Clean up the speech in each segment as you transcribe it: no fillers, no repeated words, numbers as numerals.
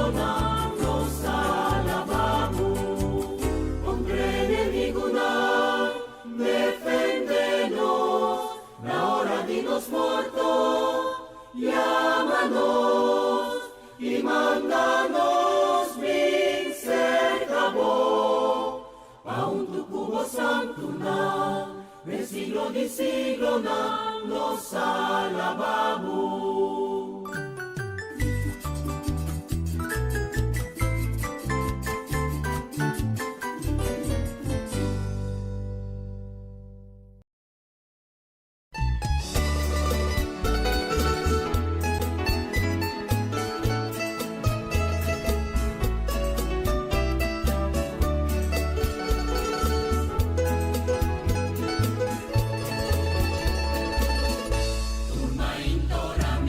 siglo na nos alabamos. Contra enemigo na defendenos, na hora de nos muertos, llámanos y mándanos vencer cabo. Pa un tu cubo santo na, de siglo na nos alabamos. Turma intora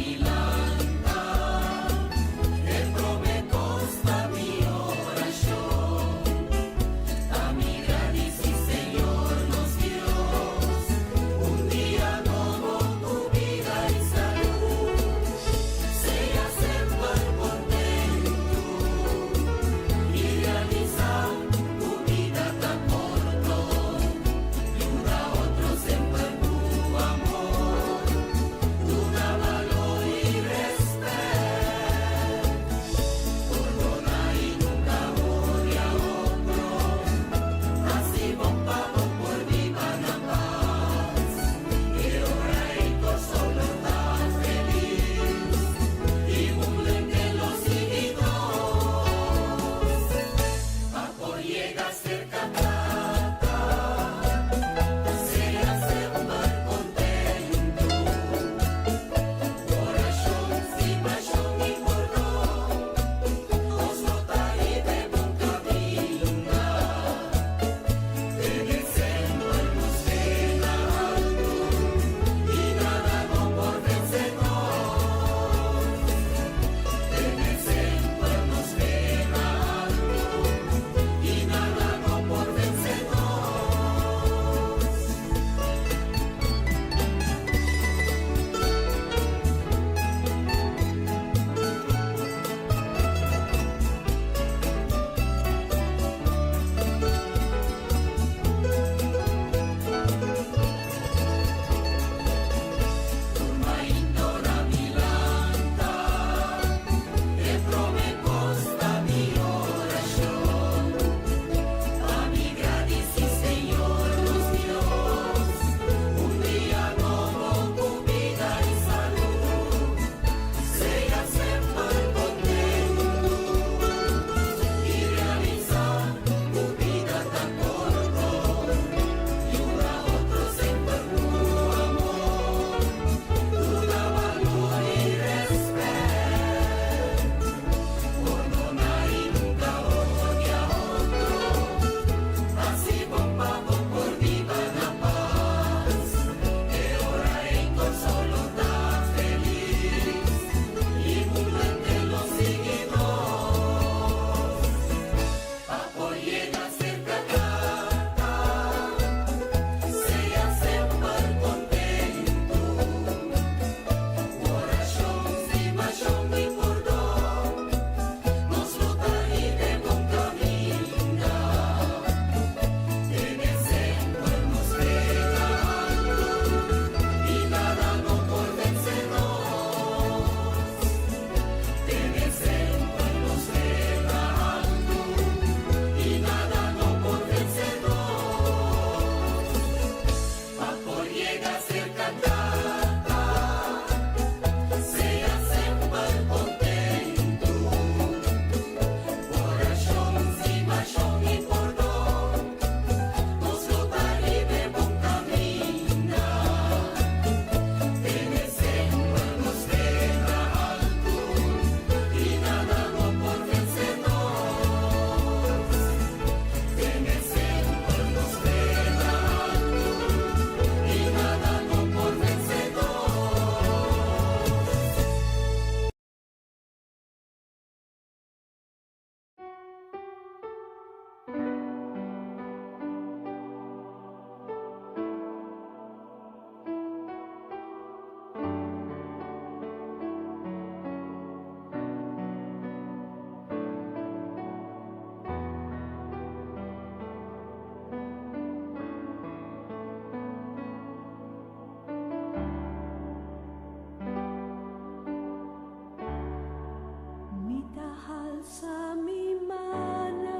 alza mi mana,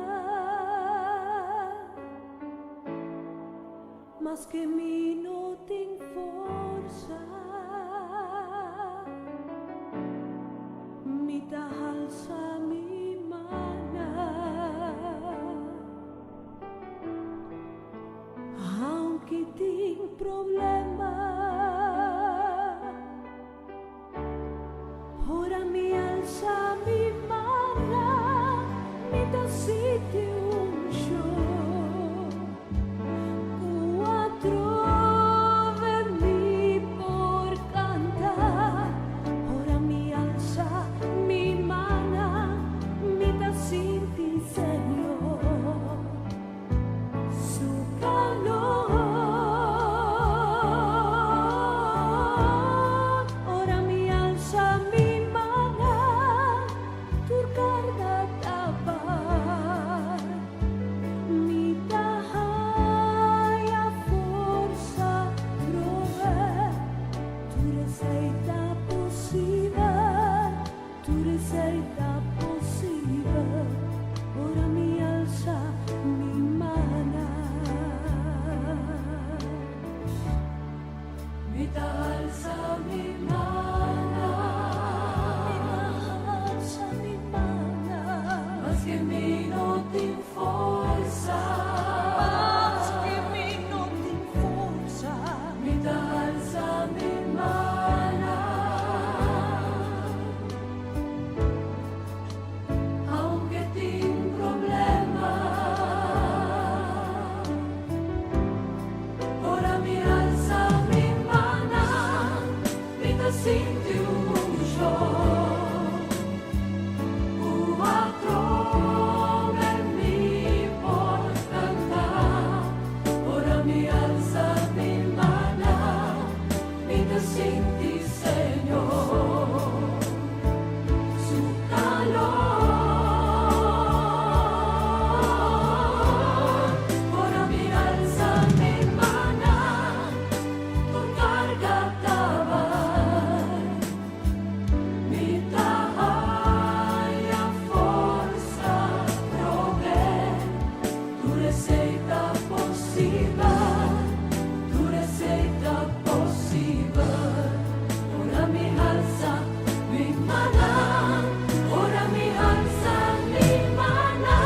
mas que mi no tinc força, mi t'alça mi mana, aunque tinc problema, ora mi alza mi mana, mi dà sitio un show, quattro vermi por cantar, ora mi alza mi mana, mi dà sitio Señor, su calor, ora mi alza mi mana, tu carga tabar, mi dahaya forza prove, tu receita posible, tu receita posible, ora mi alza mi mana, mi alza mi mana, alza mi mana, mas che mi non ti forza, mas che mi non ti forza, mi alza mi mana, aunque tin problema, ora mi alza mi mana, mi dà senti un show, quattro vermi por cantar, ora mi alza mi mana, mi dà senti Señor, su calor, ora mi alza mi mana, tu carga tabar, mi dahaya forza prove, tu receita posible, tu receita posible, ora mi alza mi mana, ora mi alza mi mana,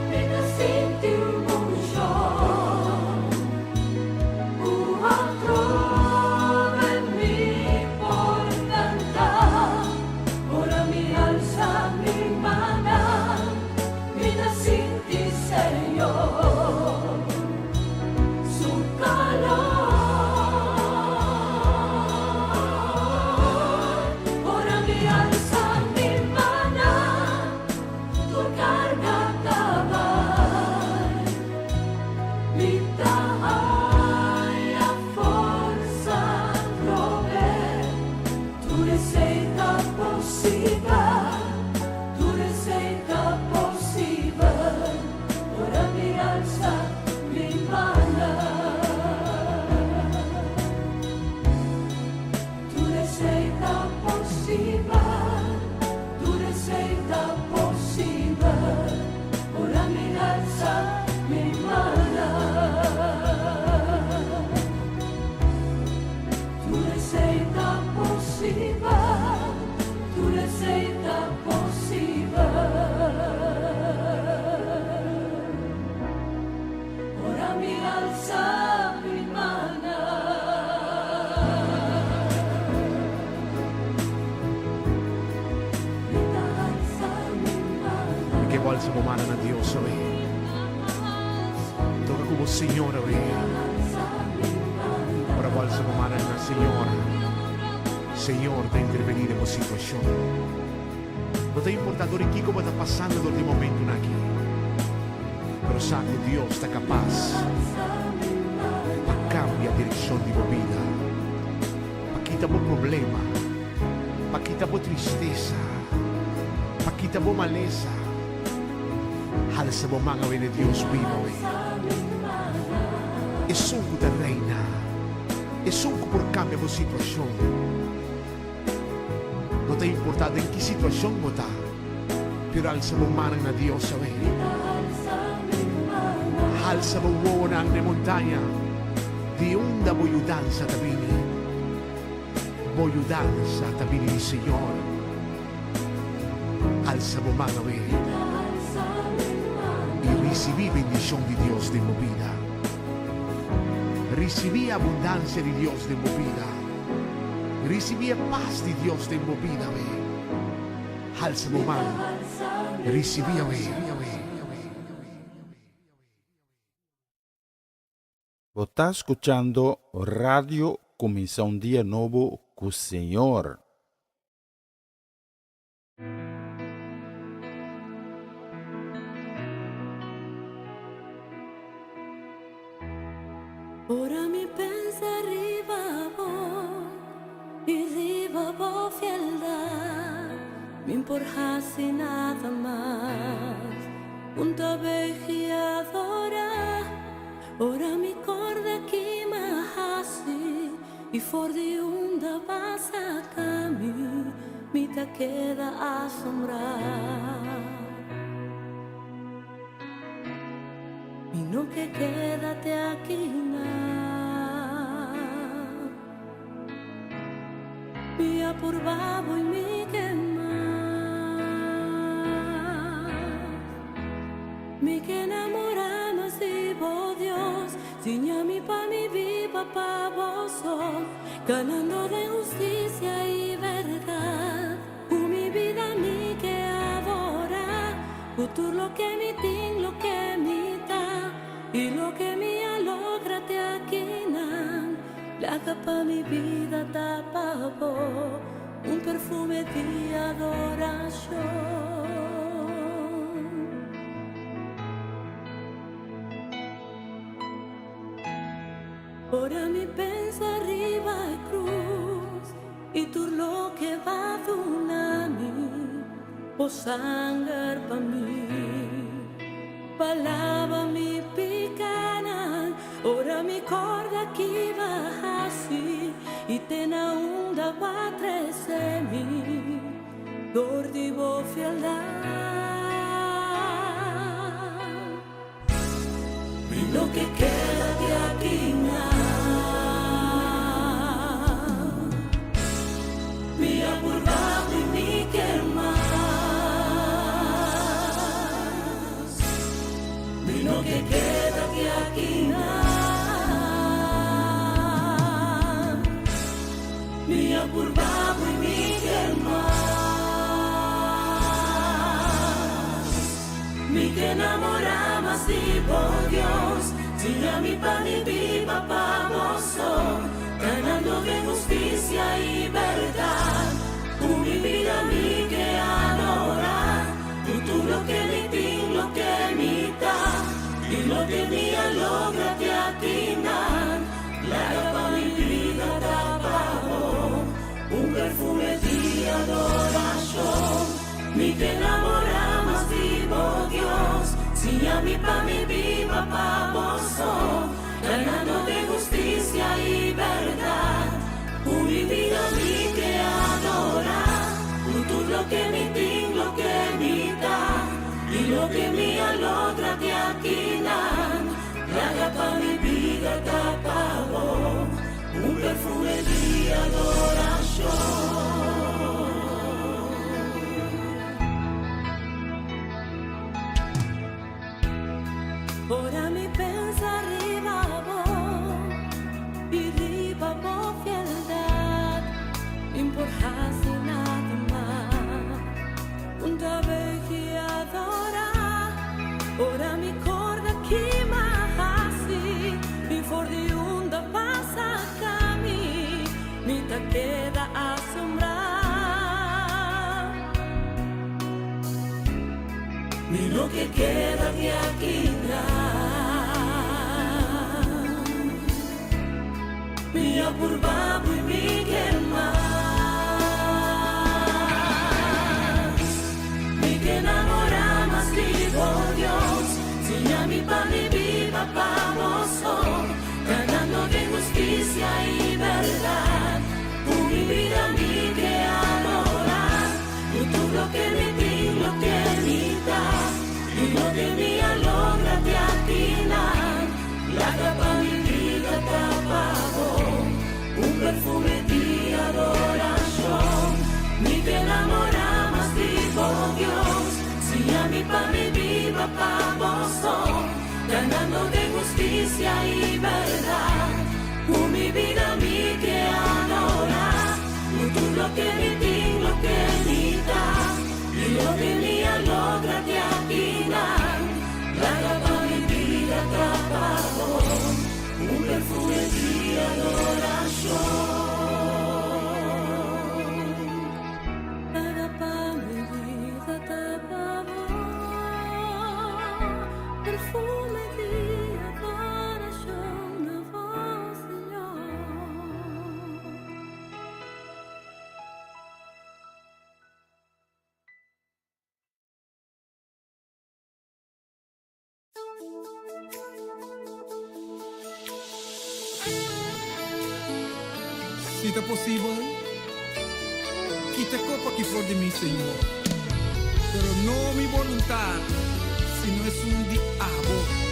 mi dà senti un show, quattro vermi por cantar, ora mi alza mi mana, mi dà senti Señor, su calor, ora mi alza mi mana, tu carga tabar, mi dahaya forza prove, tu receita posible, tu receita posible, ora mi alza mi mana, tu receita posible, tu receita posible, ora mi alza mi mana, tu receita posible, tu receita posible, ora mi alza mi mana. Que alza mo mana na Dios hoy. Toca como Señor hoy. Ora alza mo mana na Señor. Señor, te intervenir en tu situación. No te importa o que como está pasando en este momento aquí. Pero sabe que Dios está capaz para cambiar dirección de tu vida. Para quitar tu problema. Para quitar tu tristeza. Para quitar tu maleza. Alza mo manga de Dios vivo hoy. Es un que te reina. Es un que por cambia tu situación. No te importa en qué situación está, Pero alza mo man na Diyos sa way. Minahal sa aming mana. Alza mo wonang na montanya. Di unda boyudan sa tabi ni. Boyudan sa tabi ni Señor. Alza mo man away. Minahal sa aming mana. Y recibí bendición de Dios de mi vida. Recibí abundancia de Dios de mi vida. Recibí paz de Dios de mi vida. Alza mo man. Minahal sa aming Recibí away. Você está escutando Radio Começa um Dia Novo com o Senhor. Ora mi pensa arriba vos fieldad, me importas y nada más, junta veji adora, ora mi corda que me hasi, y for de unda vas a cami, mi te queda asombrar. Y no que quédate aquí mi apurvavo y mi quemar, mi que enamoramos y vos Dios, ciña mi pa mi viva pa vos sos, ganando de justicia y verdad, mi vida mi que adora, futuro lo que mi ting, lo que mi da, y lo que mi alógrate aquí la capa mi vida tapa un perfume de adoración. Ora mi pensa arriba y cruz y tú lo que va a mí o sangar pa' mí palabra mi picana. Ora mi corda aquí va así y te na unda va mi gordivo fieldad. Lo que queda de aquí mi apurvado y mi quemas. Lo que queda de aquí mi apurvado y mi quemas. Mi que enamoramos y por Dios, si a mi pan y viva famoso, ganando de justicia y verdad, mi vida mi que adora, tú lo que mi tin, lo que mi da, y lo que mi logra te atinan, la capa mi vida tapado, un perfume de adoración, mi que enamoramos vivo Dios, si a mi pa mi viva famoso, ganando de justicia y verdad, mi vida mi que adora, tú lo que mi tin, lo que mi da, y lo que mi logra te atinan, la capa mi vida tapado, un perfume de adoración. Ora mi pensa arriba vos y arriba vos fieldad, importas y nada más, una vez y adora, ora mi corda que más así, y for de unda pasa cami, mi te queda asombrar. Mi lo que queda de aquí mi apurvado y mi quemas. Mi que enamoramos vivo Dios, si a mi pan y viva famoso, ganando de justicia y verdad, mi vida mi que adora, tú lo que mi tin, lo que mi justicia y verdad. Mi vida mi che adora, tutto lo che mi ting, lo che mi dà, y lo que mi logra te afinar, la capa mi vida atrapado, un perfume di adoración. La capa mi vida atrapado, perfume di adoración, la voz, Señor. Se é possível, quita a copa aqui fora de mim, Senhor. Pero não mi voluntad, sino es un diabo.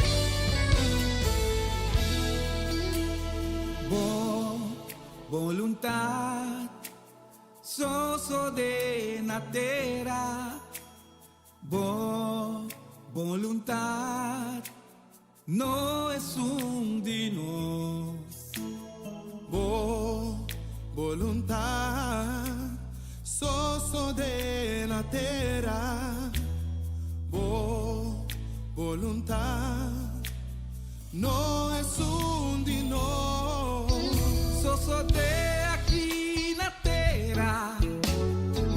Voluntad, soso de na terra. Voluntad, no es un dino. Voluntad, soso de la terra. Voluntad, no es un dino. Soso de aqui na terra,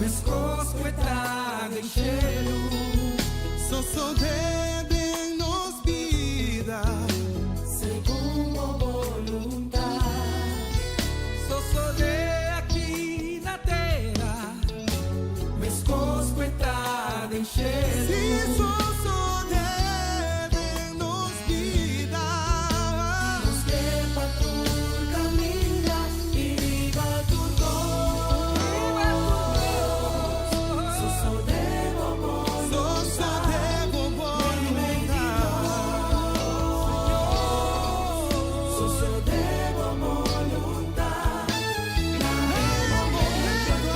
mas cosquetada em cheiro. Soso de nos vida, Segundo voluntad, Soso de aqui na terra, mas cosquetada em cheiro. si soso de nos vida, nos lleva tu camino y viva tu voz. Soso debo soso de voluntad, Soso debo voluntad.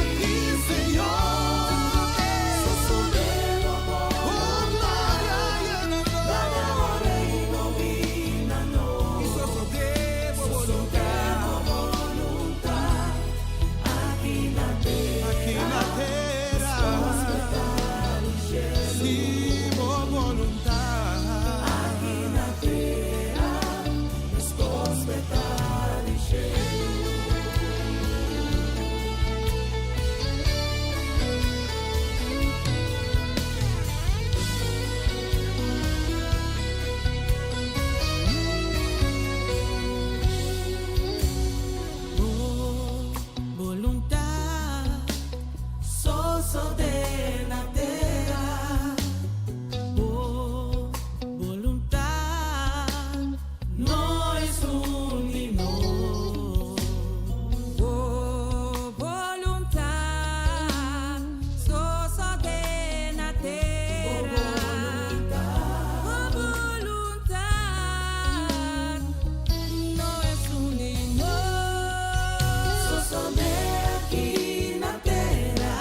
aquí, Señor. Soso debo voluntad. Oh, Reino vina no. E soso de Voluntad. Aquí la aquí na terra, si voluntad. es prosperar y voluntad, soso de la terra. voluntad, No es un himno. voluntad, soso de na terra. Voluntad, no es un himno. Soso de aquí la terra.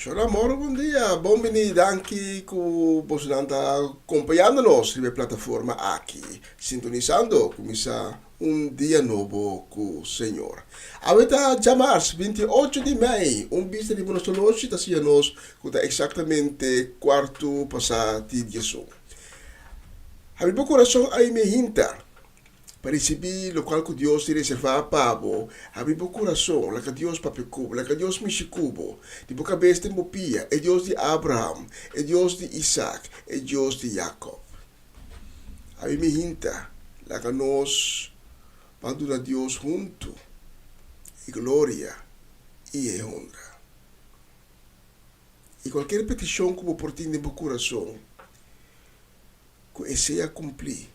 Senhor amor, bom dia. Bom venire anche con você sta acompanhando-nos na plataforma aqui, sintonizando, começar dia novo com o Senhor. Avete chamar 28 de maio, vista de nosso noite, está sendo nós, que está exatamente quarto passado de Jesus. A meu coração aí me hinta, para receber o qual que Deus te reserva para você, a meu coração, lá que Deus papicubo, lá que Deus me chicubo, de boca besta mopia, é Deus de Abraham, é Deus de Isaac, é Deus de Jacob. A me hinta, lá que nós vamos a Deus junto, e glória e honra. E qualquer petição que você portem no coração, que seja cumprir,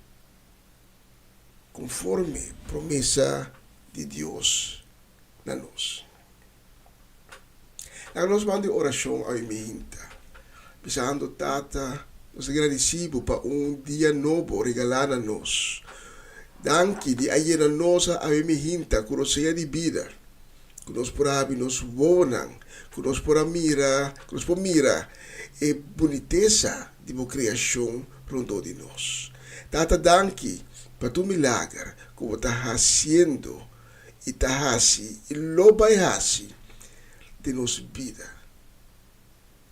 conforme promessa de Deus na nós. Nós vamos de oração ao iminta, pensando, Tata, nós agradecemos para dia novo regalar a nós. Danke de ayer a nossa a iminta, que nós seja de vida, que nós podamos nos vonan, que nós podamos mirar, e boniteza de uma criação pronto de nós. Tata, danke para tu milagre que você está fazendo e está fazendo e lo vai fazer de nossa vida.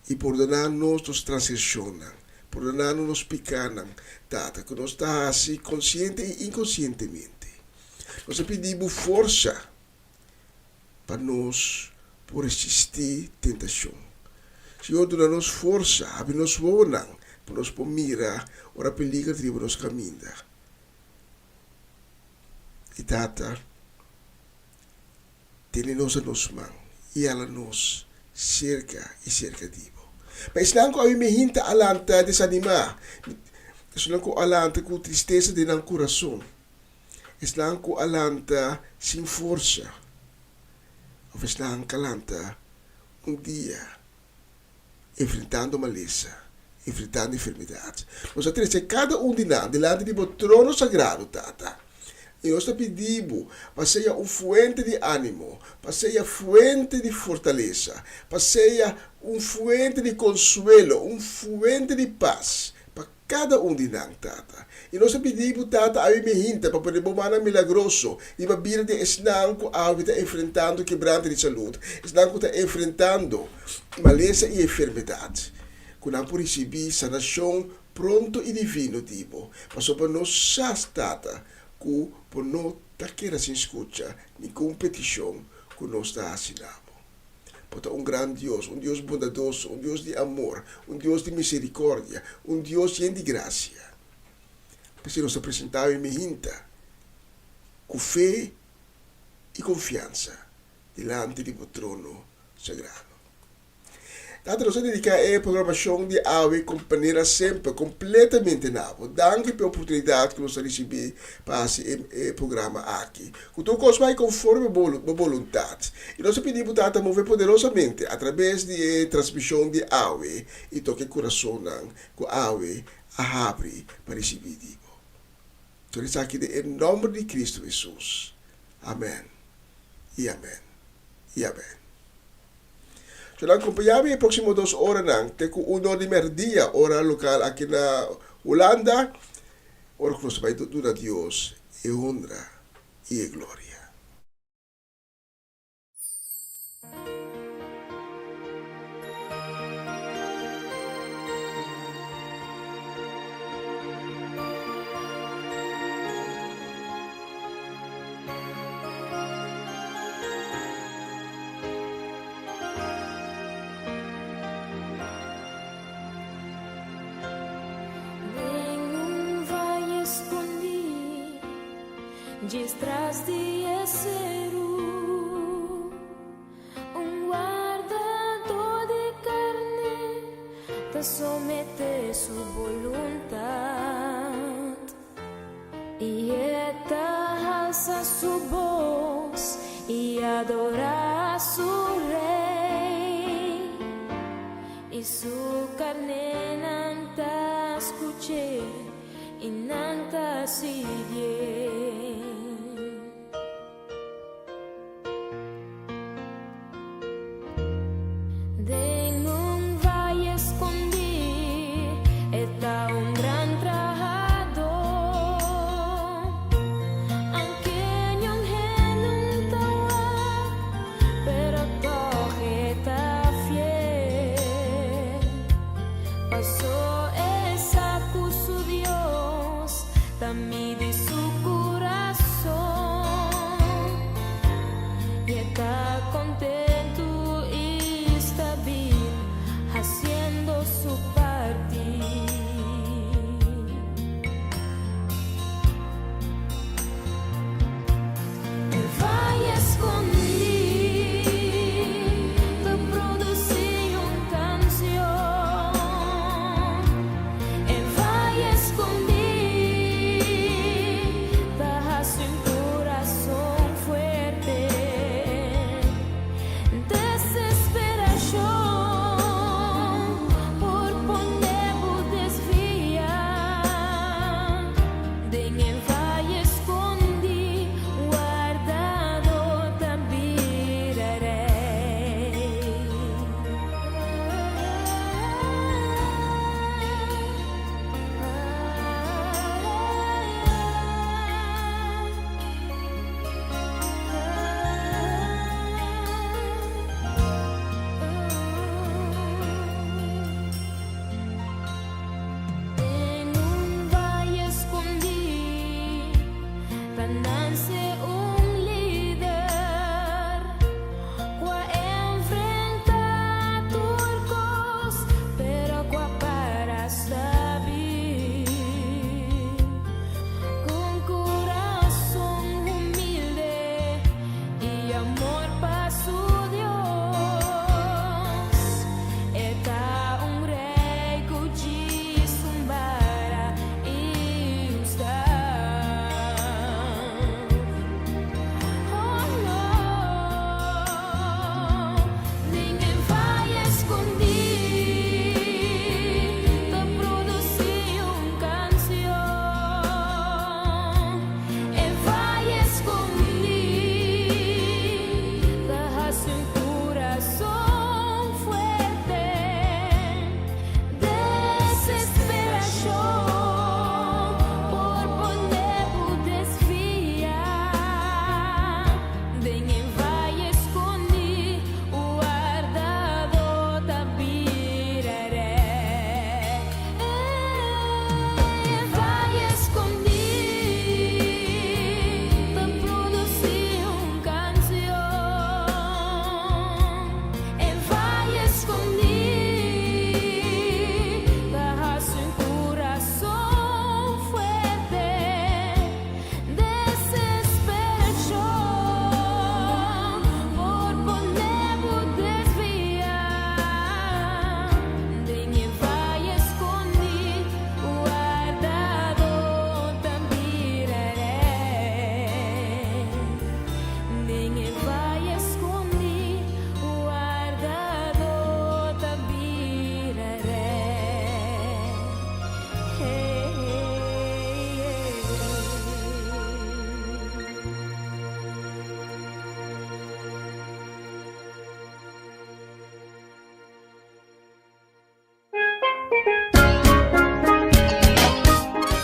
E perdonar-nos as transgressões, perdonar-nos pecados, Tata, que nós está fazendo consciente e inconscientemente. Nós pedimos força para nós por resistir tentação. Senhor, dá-nos força, abre-nos vonan, para nós mirar ora perigo que nos caminha. E Tata, tem-nos a nos mãos e ela nos cerca e cerca de você. Mas não que a me hinta alanta desanimar, não que alanta com tristeza de não coração, não que alanta sem força, ou não que alanta dia enfrentando maleza, enfrentando enfermidades. Nós temos cada de nós delante de o trono sagrado, Tata. E nós pedimos para ser fuente de ânimo, para ser fuente de fortaleza, para ser fuente de consuelo, fuente de paz para cada de nós, Tata. E nós pedimos, Tata, a me hinta para poder bomar milagroso e para vir de esnanco a está enfrentando quebranto de saúde, esnanco está enfrentando maleza e enfermidade. Que não por receber sanação pronto e divino, tipo, mas para nós, Tata, que por não taqueira sem escuta, nem competição que nós está assinando. Porque grande Deus bondadoso, Deus de amor, Deus de misericórdia, Deus cheio de graça. Porque nós apresentamos em minta, com fé e confiança, diante do trono sagrado. Tata, nós dedicamos a programação de AWE companheira sempre completamente nova. Danke pela oportunidade que nós recebemos para esse programa aqui. Que tu vai conforme a vontade. E nós pedimos, Tata, mover poderosamente através da transmissão de AWE e toque o coração que AWE abre para receber. Então, isso aqui em nome de Cristo Jesus. Amém. E amém. E amém. So, acompanhamos as próximas 2 horas nang teku 1 de merdia, hora local aqui na Holanda. Ora que nós vai tudo a Deus e honra e glória. Distras de acero, guardador de carne, te somete su voluntad y esta alza su voz y adora a su rey y su carne nanta escuché y nanta sigue. Tengo Bésame de su corazón y está contento y está bien haciendo su parte. Él va a esconder, te produce una canción. Él va a esconder, baja su corazón fuerte. Desesperación por ponerlo desviar. De él va a esconder, guardado también haré. En un valle escondido, ganarse un líder, qua enfrenta turcos, pero qua para saber, con corazón humilde y amor para su Dios, está un rey que zumbara y está. Oh no, ninguém vai esconder, te produce una canción. Él va a esconder, deja su corazón fuerte. Desesperación por ponerlo desviar. De él va a esconder, guardado también haré. Él va a esconder, te produce una canción. Él va a esconder, deja su corazón fuerte. Desesperación por ponerlo desviar. De él va a esconder, guardado también haré. De él va a esconder, guardado también haré.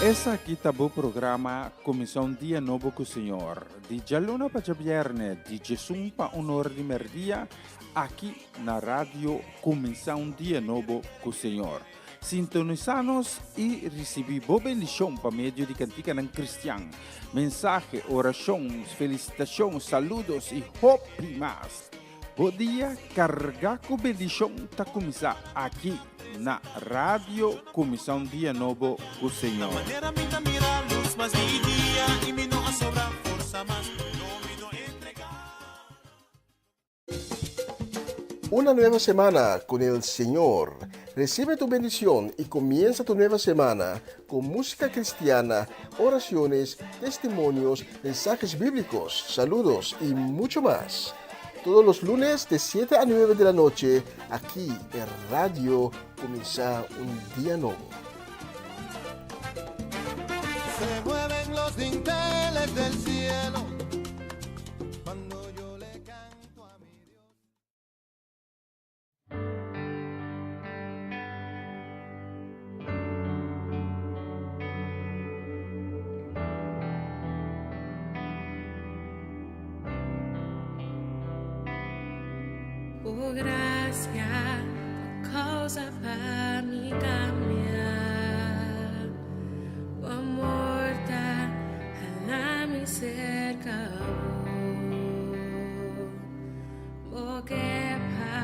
Essa aqui tá o programa Comissão Dia Novo com o Senhor. De Jaluna para Viernes, de Jesus para Honor de Merdia, aqui na rádio Comissão Dia Novo com o Senhor. Sintonizanos e recebi boa bendição para meio de cantica ng Cristian. Mensagem, orações, felicitações, saludos e hope mais. Bom dia, carga com bendição tá começar aqui na rádio Comissão Dia Novo com o Senhor. Manera minta mira luz, mas di dia y mi no sobra fuerza más, no me no entregar. Una nueva semana con el Señor. Recibe tu bendición y comienza tu nueva semana con música cristiana, oraciones, testimonios, mensajes bíblicos, saludos y mucho más. Todos los lunes de 7 a 9 de la noche, aquí en Radio Comienza un Día Nuevo. Se mueven los dinteles del cielo cuando yo le canto a mi Dios. Oh, gracia, cosa para mi cambiar. Oh, amor, cerca porque pa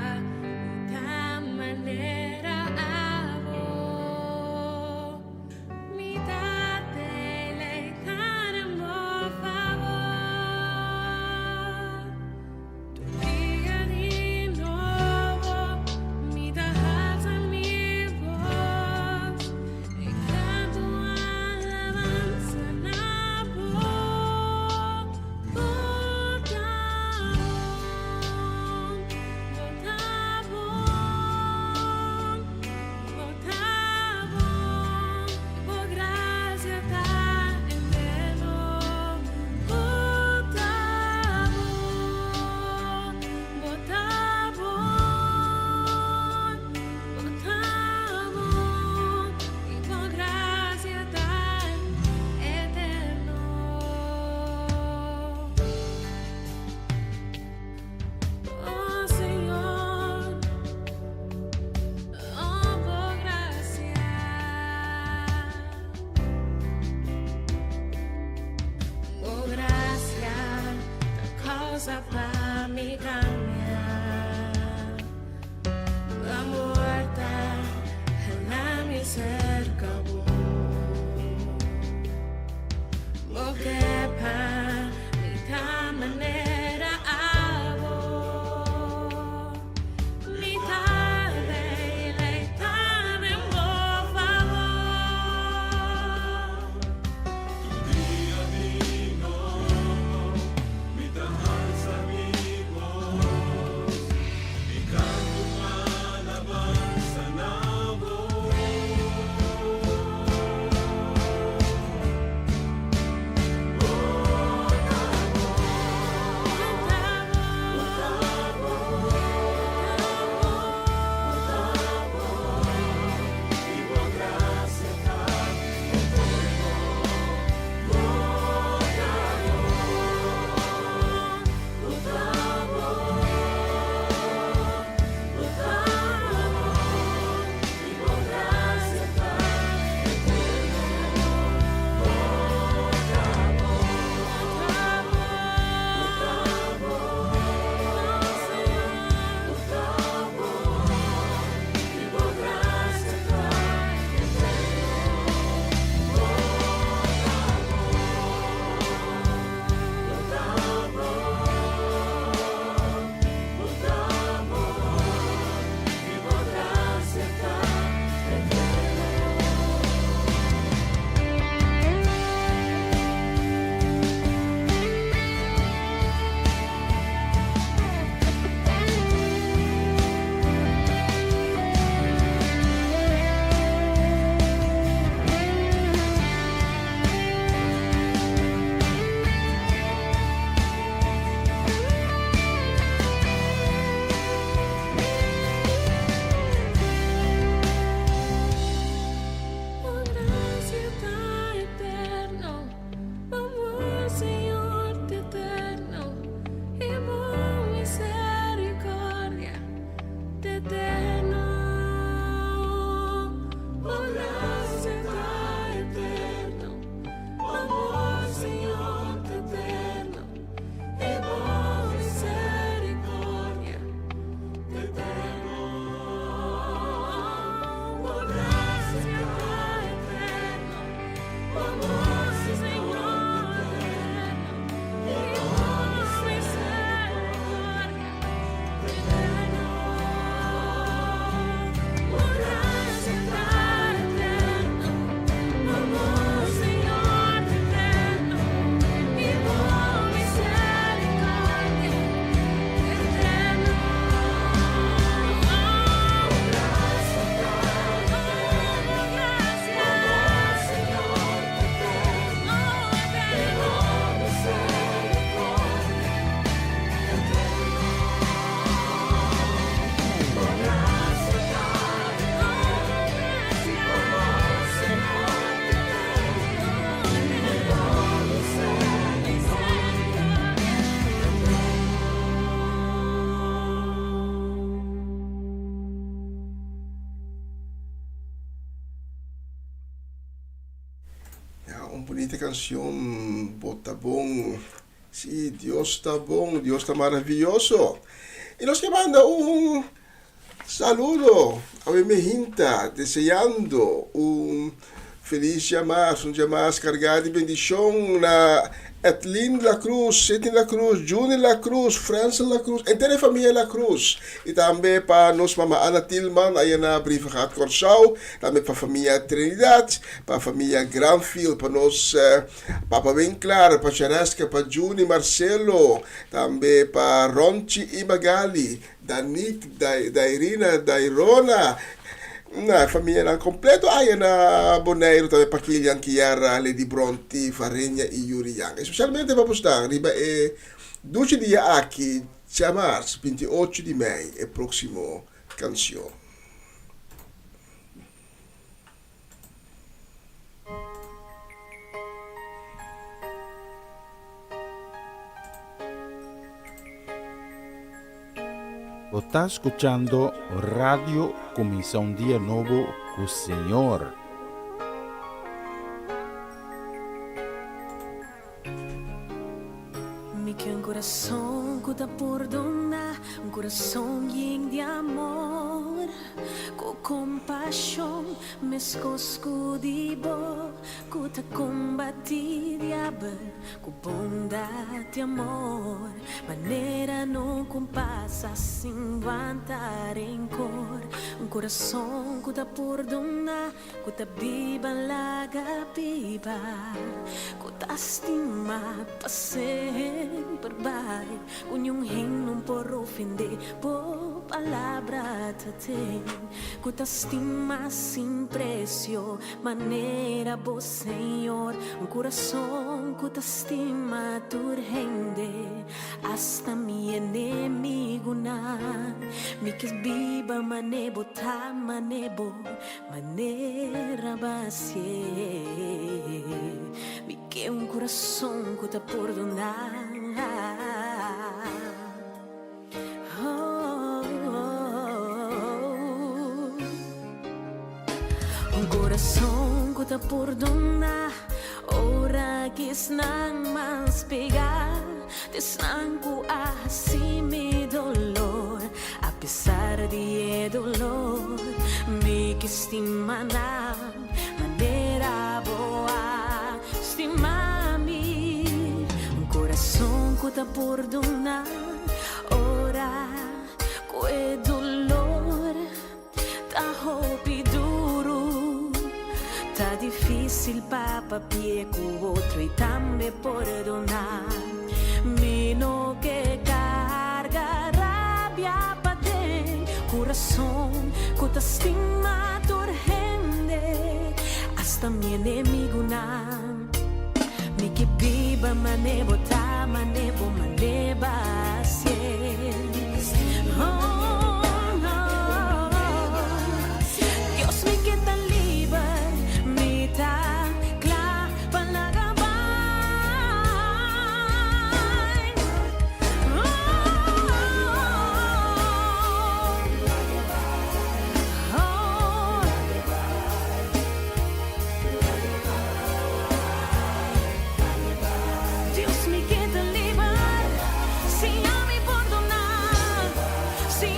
ta manera avo mi tate le tanamo favor tu dia di nuovo mi da alza mi voz e canto alabanza na para mi cambiar la muerte en la mi cerca porque para mi manera avo mi tarde le tanemo favor Tu dia di nuovo mi dà alza mi voce un bonita canción, Botabón. Sí, Dios está bon, Dios está maravilloso. Y nos que manda un saludo a mi hinta, deseando un feliz llamadas, un llamadas cargado de bendición na Etlin La Cruz, Setin La Cruz, Juni La Cruz, Francis La Cruz, entera família La Cruz. E também para nos mama Ana Tilman, aí na brief gaat Corsau, também para a família Trinidad, para a família Granfield, para nos Papa Winkler, para Cheresca, para Juni Marcelo, também para Ronchi e Magali, da Nick, da Irina, da Irona, na família na completo aí na Bonaire também para Kilian Kiara, Lady Bronte, Farinha e Yuri Yang. Especialmente para postar, riba é 12 dias aqui, chamar 28 de maio, é próximo canção. Está escuchando Radio Comienza un Día Nuevo con el Señor. Mi que un corazón que te perdona, un corazón lleno de amor, con compasión, me escosco de bo, que te combati diablo, con bondad y amor, manera no compasa sin aguantar rencor, un corazón que te perdona, que te viva la viva, que te estima para sempre vai, un não por ofender, por palavra te tem, que te estima sin precio, maneira bo Senhor, un coração que te estima tu rende, hasta mi enemigo na, mi que viva manebo ta manebo, maneira bacie, mi que un coração que te perdonar. Un corazón que te perdona, ora que snang mas pegar, te snango así mi dolor, a pesar de dolor, me que estima na manera boa, estima mi, un corazón que te perdona, ora que dolor, ta hopi duro, ta difícil para pie com outro e também perdonar, mino que carga rabia para dentro, coração que te estima tu rende, hasta mi enemigo na, mi que viva manebo ta manebo maneba ciel. Dios me queda libre, me da clava la gabay. Dios me queda libre, si a mi perdonar, si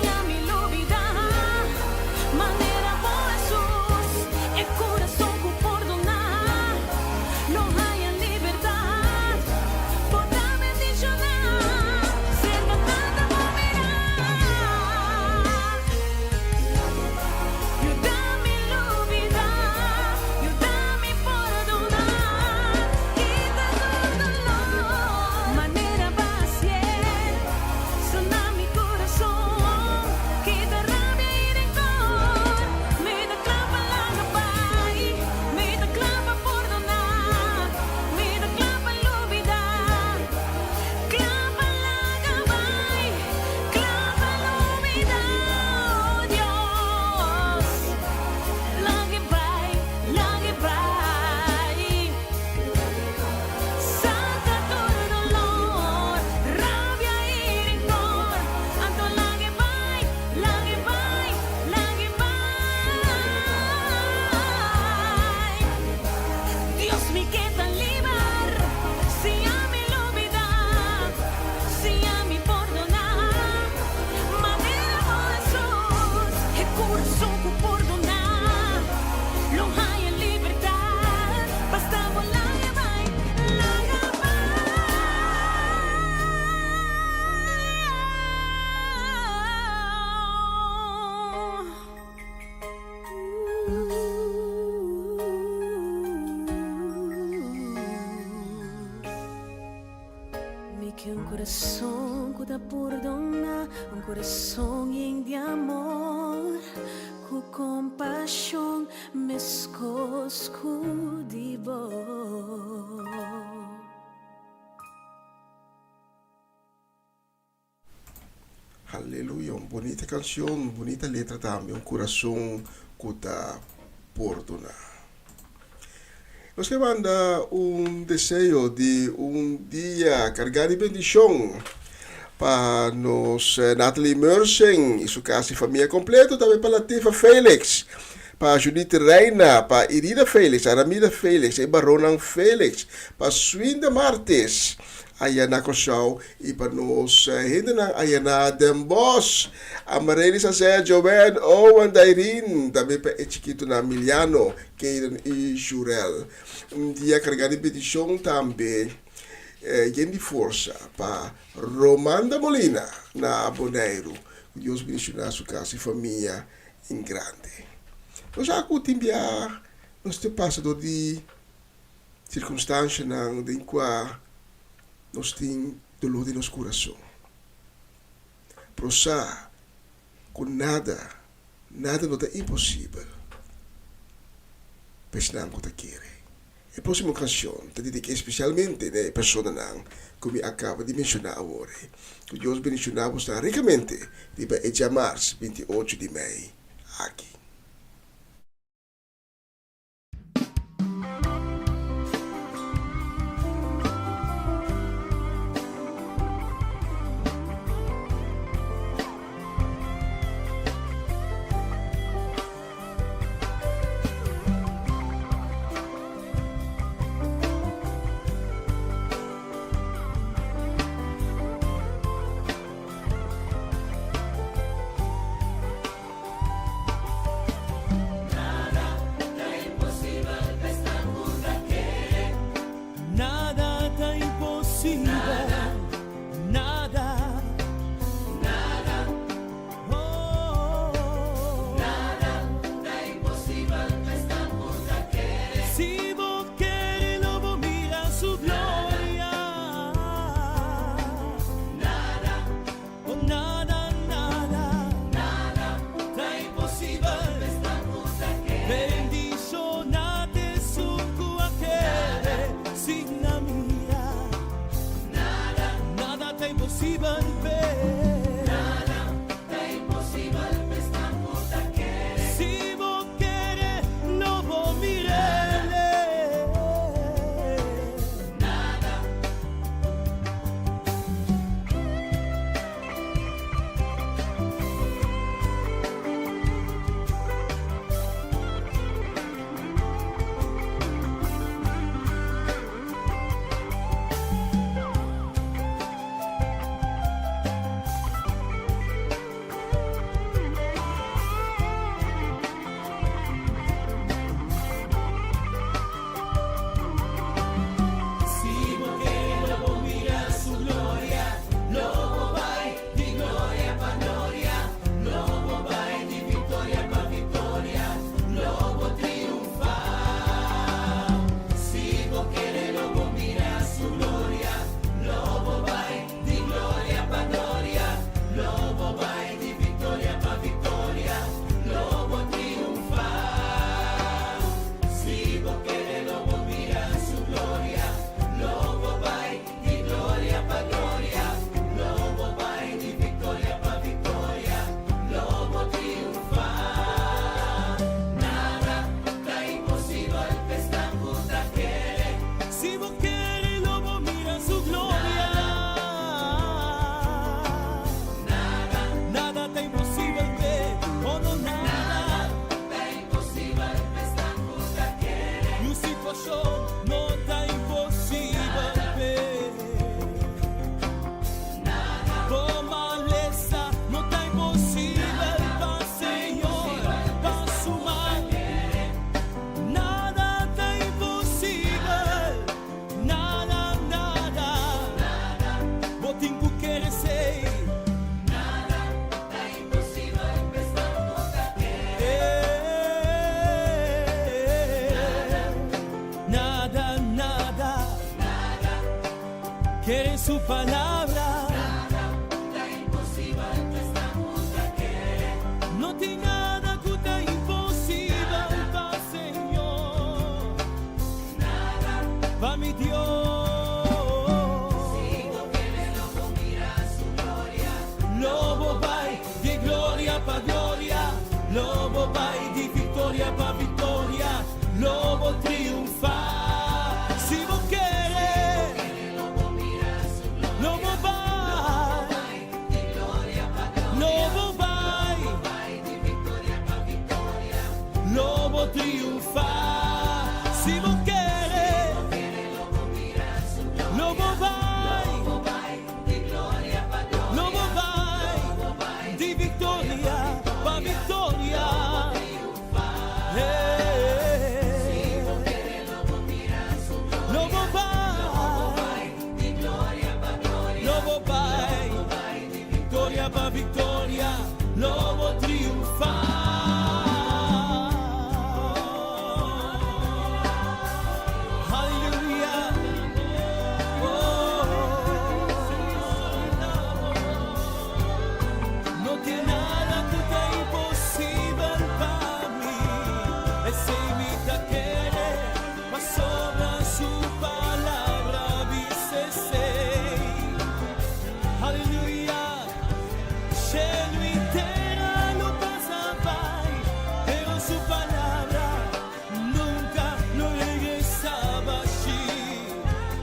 que un corazón que te perdona, un corazón lleno de amor, con compasión me escondió. Aleluya, una bonita canción, bonita letra también, un corazón que te perdona. Nos que manda un deseo de un día cargado de bendición para nos Natalie Mersen y su casa y familia completa, también para Latifa Felix, para Judith Reina, para Irina Felix, Aramida Felix, Eba Ronan Felix, para Swinda Martes, Ayana Koshau, e para nos Hindenan Ayana Den Bosch, a Mareli Sazé, Joven, Owen Dairin, também para Etiquito na Miliano, Keiden e Jurel. Dia carregado de petição também, de força para Romanda Molina, na Bonaire, Deus bendicionar sua casa e família em grande. Nós já acostumamos, nós te passamos de circunstâncias em que nós temos dolor de nosso coração. Prosa, com nada não é impossível. Mas não que quer. A próxima canção te dedica especialmente a pessoa que me acaba de mencionar agora. Que Deus bendicionar você ricamente de para março 28 de maio aqui. quiere su palabra. No tem nada que tá impossível para Senhor. Para mi Dios. Lobo vai de gloria para gloria. Lobo vai de victoria para victoria. Lobo triunfa. Si vos querés, lobo vai de gloria para gloria. Lobo vai de victoria para victoria. Lobo triunfa. Si vos querés, lobo vai de gloria para gloria. Lobo vai de victoria para victoria. Lobo vai de gloria para gloria. Lobo vai de victoria para victoria. Lobo triunfa. Aleluia. No tem nada que tá impossível para mim. Esse imita querer, mas sobra su palabra dice sei. Aleluia. Cielo entero lo pasa vai, pero su palabra nunca lo regresaba así.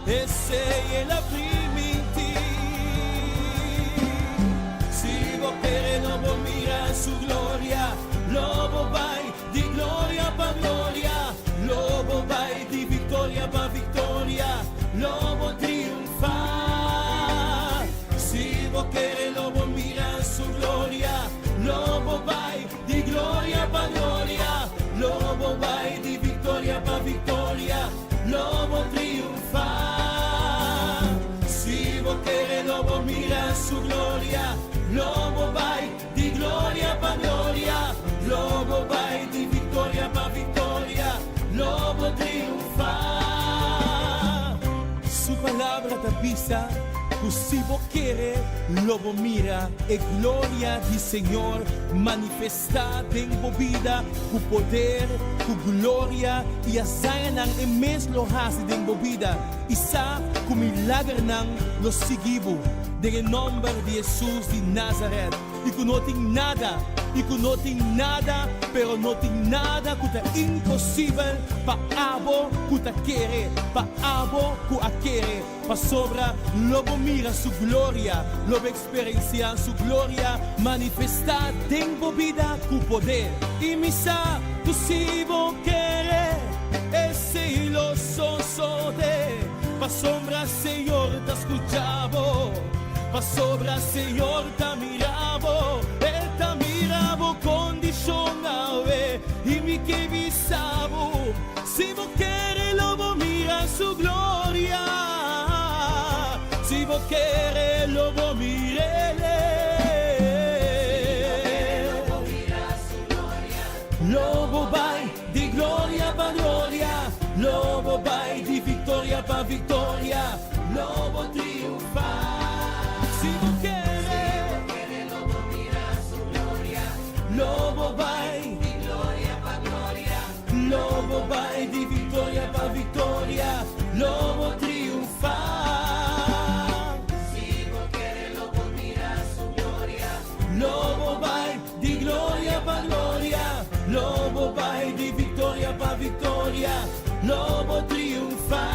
Ese es la primitiva. Si vos querés, lobo mira su gloria. Lobo vai di gloria pa gloria. Lobo vai di victoria pa victoria. Lobo triunfa. Si vos querés, lobo mira su gloria. Lobo vai di gloria pa gloria. Lobo vai di victoria pa victoria. Lobo triunfa. Si vos querés, lobo mira su gloria. Lobo vai di gloria pa gloria. Lobo vai di victoria pa victoria. Lobo triunfa. Su palabra te avisa. Si vos quieres, lobo mira, e gloria di Señor manifestada en vos vida, cu poder, cu gloria, y asayanan en mes lo hace en vos vida, y sa cu milagre nan lo seguivo, de nombre de Jesús de Nazaret, y que no tiene nada, y que no tiene nada, pero no tiene nada que está imposible, pa abo que te quiere, pa abo que quiere, pa sobra, lobo mira su gloria, lobo experiencia su gloria, manifestada en vos vida con poder. Y misa, tú si vos quieres, ese lo de, pa sombra Señor te escuchabo, pa sobra Señor te mirabo, él te mirabo condicionado, y mi que visabo, si vos quieres lobo mira su gloria. Si vos querés, lobo mirele. Lobo vai di gloria pa gloria. Lobo vai di victoria pa victoria. Lobo triunfa. Si vos querés, lobo mira su gloria. Lobo vai di gloria pa gloria. Lobo vai di victoria pa victoria. Lobo triunfa. Lobo vai di gloria pa gloria. Lobo vai di victoria pa victoria. Lobo triunfa.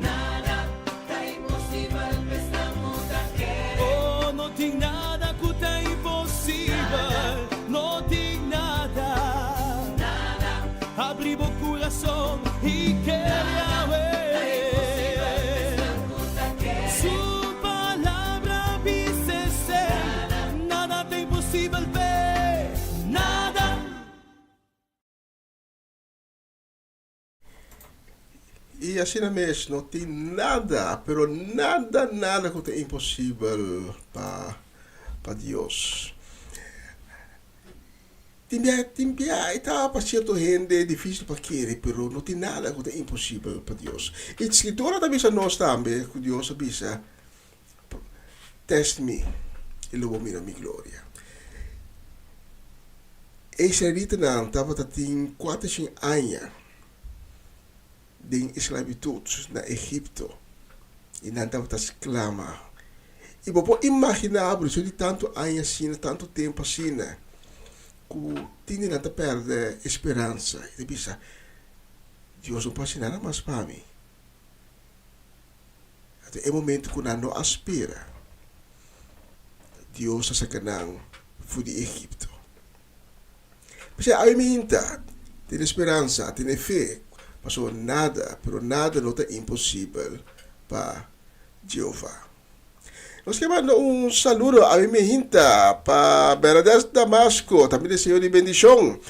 Nada tá impossível, estamos aqui. Oh, não tem nada que tá impossível. Não tem nada. Nada. Abri o coração e queira ver. Su palabra dice ser. Nada tem impossível ver. Nada. E assim mesmo, não tem nada, pero nada que é impossível para Deus. timbia, está para cierta gente difícil para querer, pero no tem nada que é impossível para Deus. E a escritura também nós também, que Deus avisa, test me, e logo mira minha glória. E israelita não estava tem 400 anos de esclavitud na Egipto. E não estava esclama. E vou imaginar, por isso de tanto anos assim, tanto tempo assim, que tinha não perde esperança. E pensa, Deus não pode nada mais para mim. É o momento que não espera. Deus está sacando fora de Egipto. Mas a mim tem esperança, tem fé. Mas nada, pero nada não é impossível para Jeová. Nós queremos um saludo a minha hinta para Bernadette Damasco, também desejo de bendição.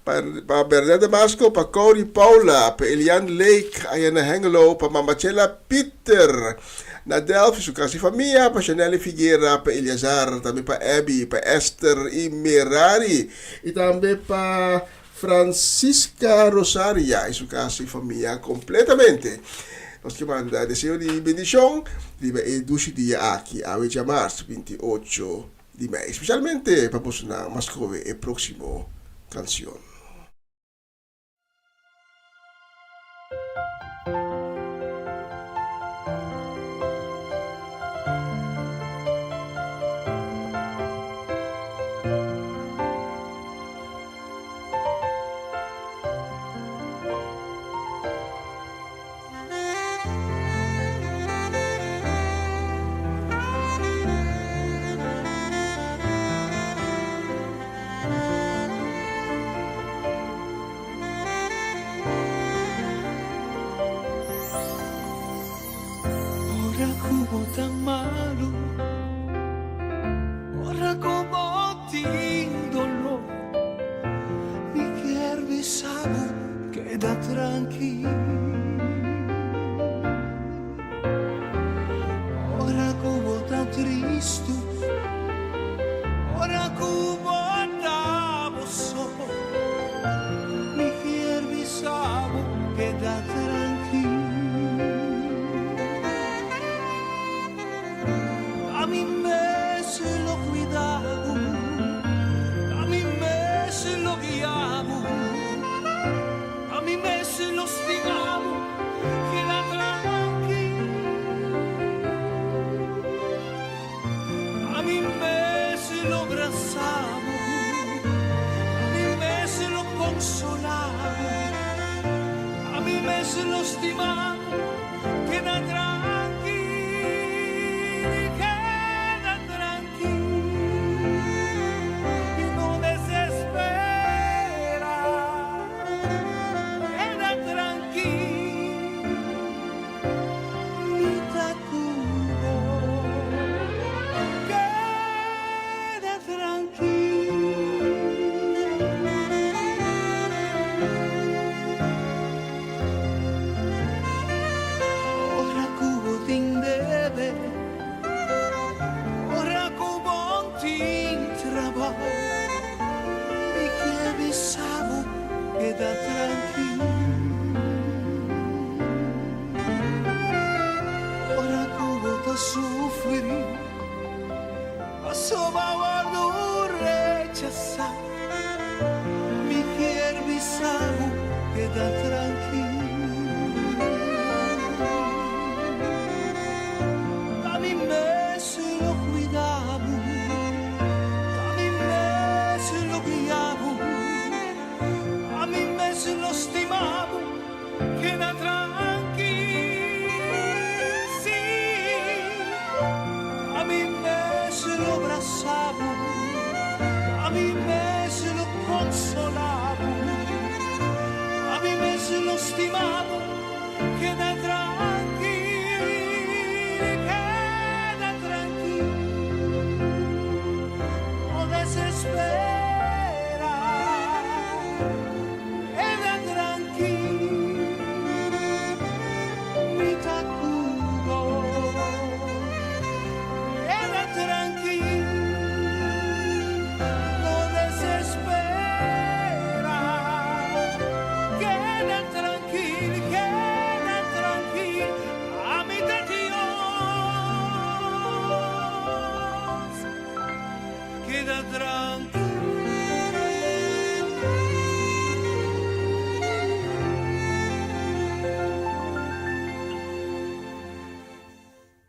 Para Bernadette Damasco, para Cody Paula, para Eliane Lake, aí na Hengelo, para Mamachela Peter, na Delphi, sua casa e família, para Chanel Figueira, para Eliazar, também para Abby, para Esther e Merari, e também para Francisca Rosaria, e sua casa e família completamente. Nós que manda desejo de bendição, de educi dia aqui, a 8 de março, 28 de mês, especialmente para posicionar Mascove e próximo canção.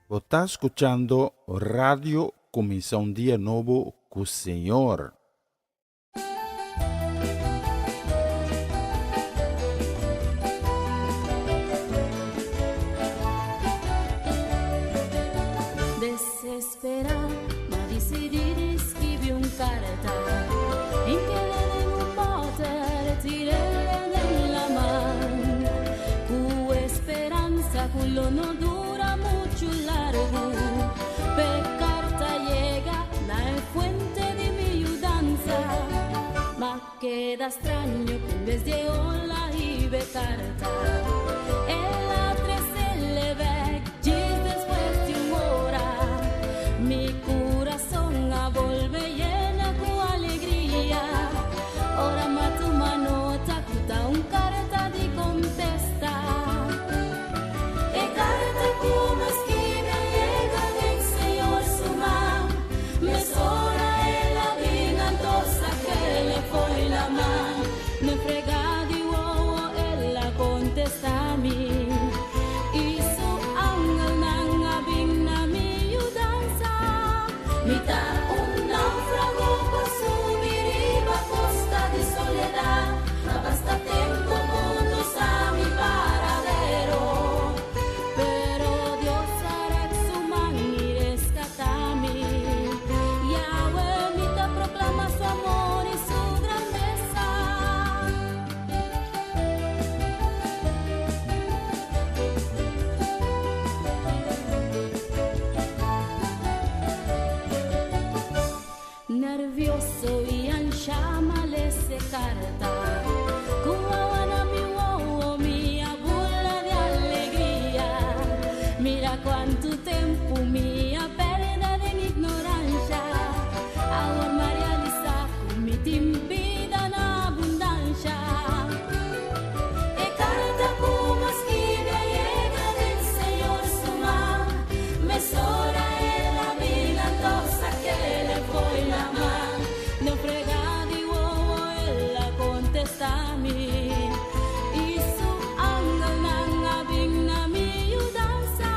Vos está escuchando Radio Comienza un Día Nuevo con el Señor. Desesperada, decidi di scrivi un carta in che le un poter tirare nella mano cu esperanza quello non dura mucho largo per carta llega la fuente di mi ayudanza ma queda extraño que en vez de ola y ve carta el altre se le ve después de un hora mi corazón a volve llena con alegría. Ora ma tu mano tacuta un carta di contesta. E carta como escribe llega del Señor su mano. Me sola e la vingantosa que le fue la mano. Me frega di uovo e la contesta a mí. Y su ángel nanga vinna mi ayudanza. Mi da un naufrago por subir a costa di soledad. Ma basta tempo mundos a mi paradero. Pero Dios hará su mano y rescatami. Yahweh mi te proclama su amor y su grandeza. Nervioso y ansiamale se carta Cuawana mi uovo mia bulla di allegria Mira quanto tempo mia perda de ignorancia Ahora Maria Lisa mi timpida na abundancia E carta como escribe llega del Señor su mano Me sola e la vingantosa que le fue la mano No frega di uovo e la contesta a mí Y su ángel nanga vinna mi ayudanza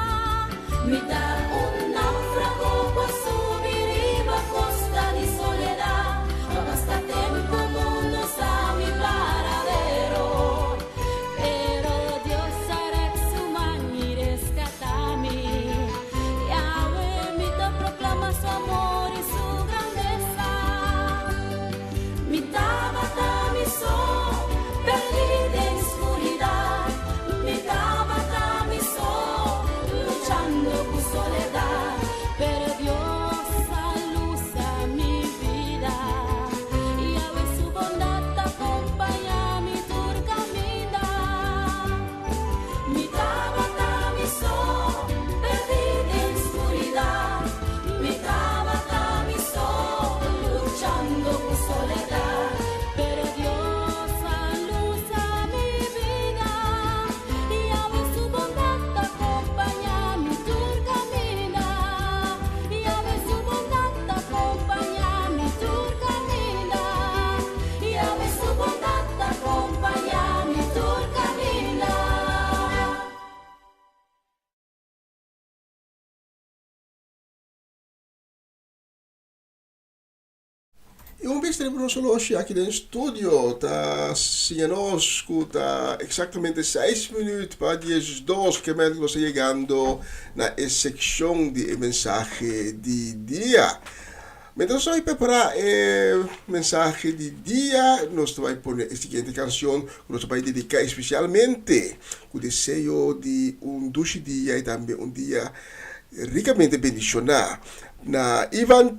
Mi da un naufrago por subir a costa di soledad No basta tempo mundos a mi paradero Pero Dios hará su mano y rescatami Yahweh mi te proclama su amor y su grandeza Mi tabata mi sol perdida en oscuridad Mi tabata mi sol luchando con soledad Pero Dios alusa mi vida Yahweh su bondad acompaña mi turcamina Mi tabata mi sol perdida en oscuridad Mi tabata mi sol luchando con soledad Pero Dios alusa mi vida Yahweh su bondad acompaña mi turcamina Yahweh su bondad acompaña mi turcamina Yahweh su bondad acompaña mi turcamina E um bem estamos hoje aqui no estúdio, tá conosco, tá exatamente 6 minutos para 10:02 que nós chegando na secção de mensagem de dia. Mientras nós preparar mensagem de dia, nós vamos pôr a seguinte canção que nós vamos dedicar especialmente com o desejo de doce dia e também dia ricamente bendicionado. Na Ivan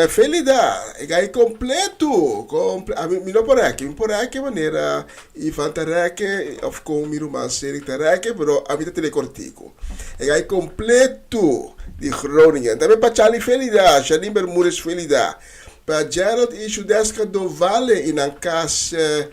Felida, é completo, mi não por aqui maneira Ivan Tarek, of com mi romance Tarek, pero a vida telecortico. É completo de Groningen. Também para Charlie Felida, Charlie Bermúdez Felida, para Gerald e Judeska do Vale in een casa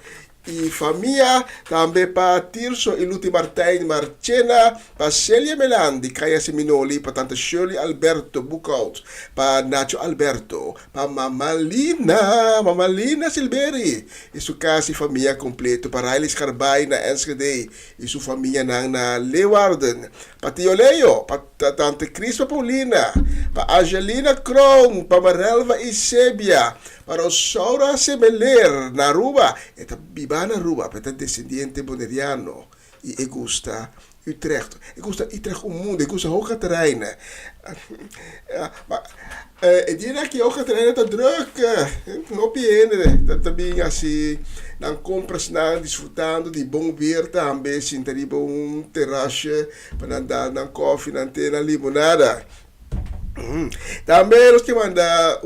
e família, também para Tirso e Luti Martijn Marchena, para Celia Melandi, Kaya Seminoli, para Tante Shirley Alberto Bukout, para Nacho Alberto, para Mama Lina Silberi, e sua casa e família completo, para Riley Scarbay na Enschede, e sua família na Leeuwarden, para Tio Leo, para Tante Crispa Paulina, para Angelina Kron, para Marelva Isebia, para Osaura Semeler, na Aruba, eta Bibana Aruba, para descendiente boneriano, e gusta Utrecht. Ik gusta Utrecht mundo, ik gusta hoge terreinen. Die que hoge terreinen te druk, op je dat também assim, dan compras na desfrutando de bom weer também, sin ter terrasse, para dar na coffee, na ter na limonada. Também nós que mandar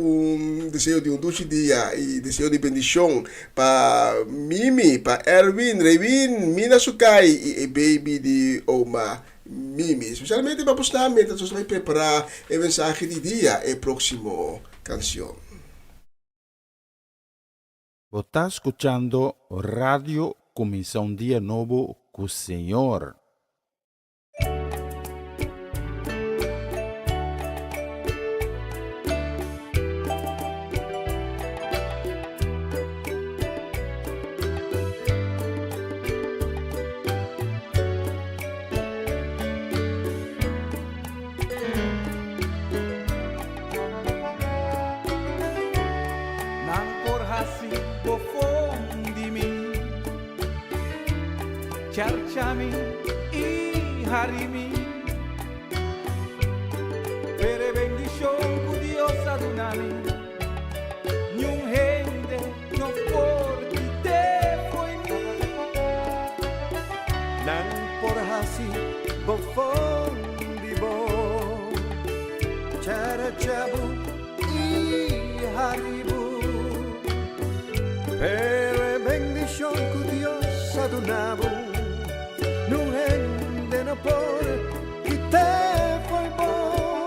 desejo de dulce dia e desejo de bendição para Mimi, para Erwin, Revin, Mina Sukai e baby de Oma Mimi. Especialmente para postamento, nós vamos preparar a mensagem de dia e próximo canção. Você está escutando Radio Começa um Dia Novo com o Senhor. Charchami y harimi Pere bendición cu Dios adunami Nyun gente no por te foi mi Nan por hasi bofon di bo Charachabu y haribu Pere bendición cu Dios adunami por que te foi bom.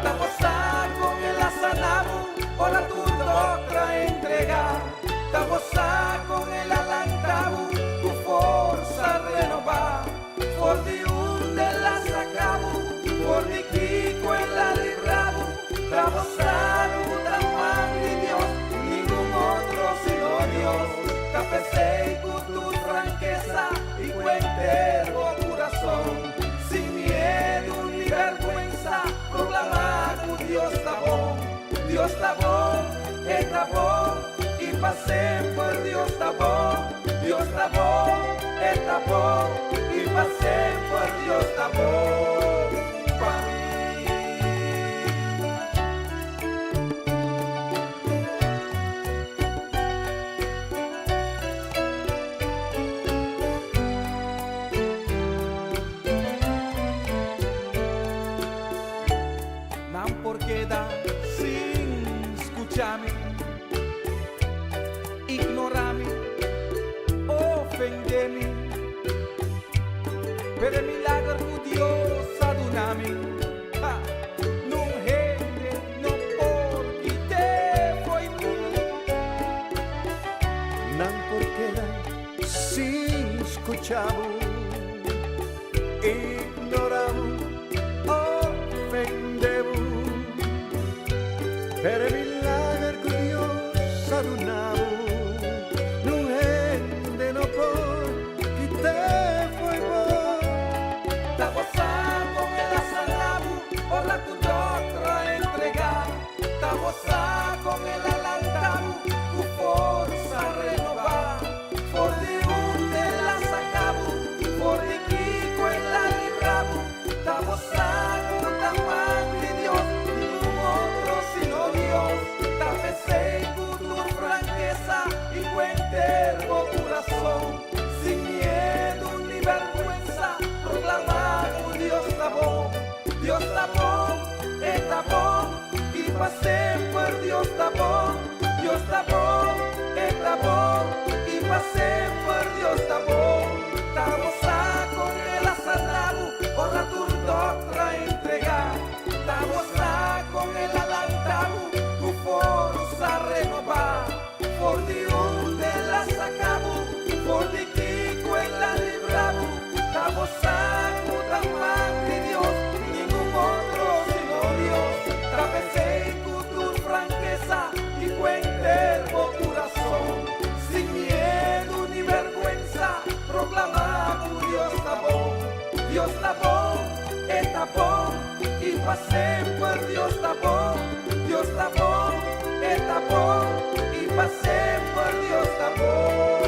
Tá gozar com el asanabu, por a tu doctra entregar. Tá gozar com el alantabu, tu força renovar. Por de la sacabu, por de Kiko en la librabo. Tá gozar un tamuán de Dios, ningún otro sino Dios. Tá pensei con tu franqueza y cuentero. Sin miedo ni vergüenza, proclamar que Dios está bom, está bom, y para siempre Dios está bom, está bom, y para siempre Dios está bom, para mí. Ignorami, ofendemi, per milagro con Dios adunami, non gente, non porque te foi mi, non porque sin escuchavo, ignoravo, ofendevo, per milagro con Dios adunami. Con el alantabu, tu forza renovar. Por de la sacabu, por de Kiko en la librabu. Ta gozando tamuán de Dios, ningún otro sino Dios. Ta pensei con tu franqueza y cuentero corazón. Sin miedo ni vergüenza, proclamar que Dios está bom, está bom. Para siempre Dios está bom, está bom, y para siempre Dios está bom. Está gozar con el asanabu, por la tu doctra entregar. Está gozar con el alantabu, tu forza renovar. Por de la sacabu, por de Kiko en la librabu. Está gozar con tamuán de Dios, ningún otro sino Dios. Está pensei con tu franqueza y cuentero corazón. Sin miedo ni vergüenza, proclamar que Dios está bom, está bom, e para sempre Deus está bom, Deus está bom, está bom, e para sempre Deus está bom.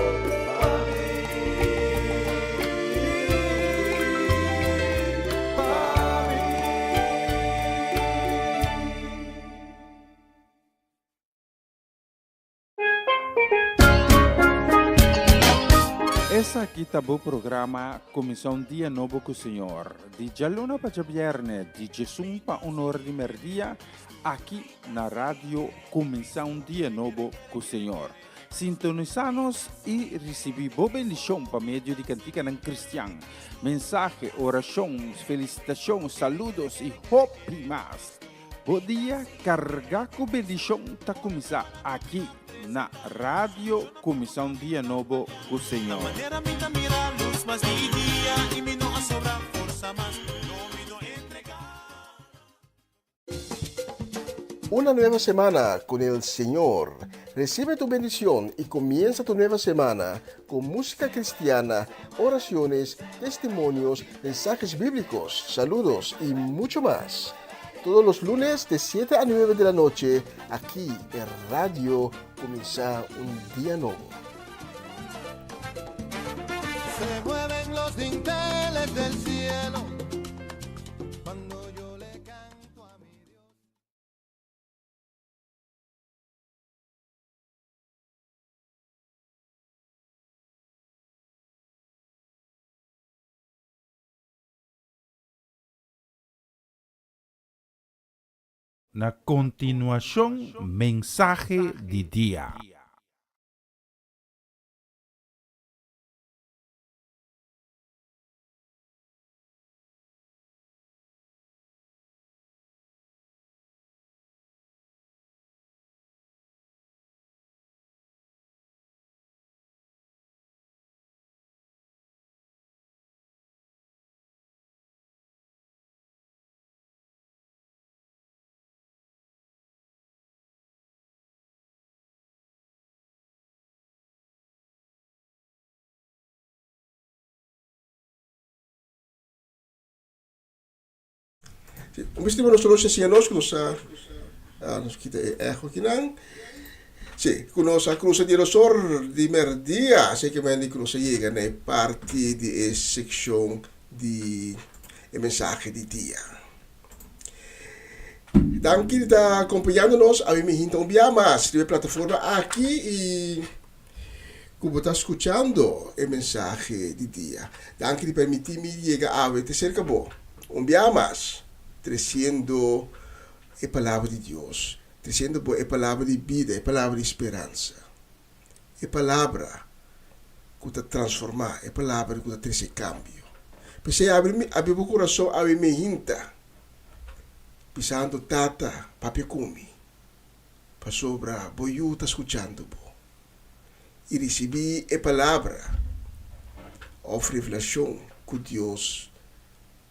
Essa aqui tá o programa Comissão Dia Novo com o Senhor. De Jaluna para Viernes, de Jesus para Honor de Merdia, aqui na rádio Comissão Dia Novo com o Senhor. Sintonizanos e recebi boa bendição para meio de cantiga ng Cristian. Mensagem, orações, felicitações, saludos e hope mais. Bom dia, carga com bendição tá começar aqui na Rádio Comissão Dia Novo com o Senhor. Una nueva semana con el Señor. Recibe tu bendición y comienza tu nueva semana con música cristiana, oraciones, testimonios, mensajes bíblicos, saludos y mucho más. Todos los lunes de 7 a 9 de la noche, aquí en Radio Comienza un Día Nuevo. Se mueven los dinteles del cielo cuando yo le canto a mi Dios. Na continuação, mensagem de dia. Umesti mo nosolo siya nos sa nos kita echo kinang. Sì, conosce a Cruz di Rosor di Merdia, sei che mendi Cruz llega nei parti di section di mensaje di dia. Danke da acompanhando-nos, a mim hinta más de plataforma aqui e como está escuchando el mensaje di dia. Danke di permitirmi llegar a ver te cerca bo. Más. Trazendo a palavra de Deus, trazendo a palavra de vida, a palavra de esperança, a palavra que está transformar, a palavra que está trazer cambio. Porque abre o coração, abre minha hinta, pisando tata, papi kumi, para sobra, boiú está escutando, e recebi a palavra, a revelação que Deus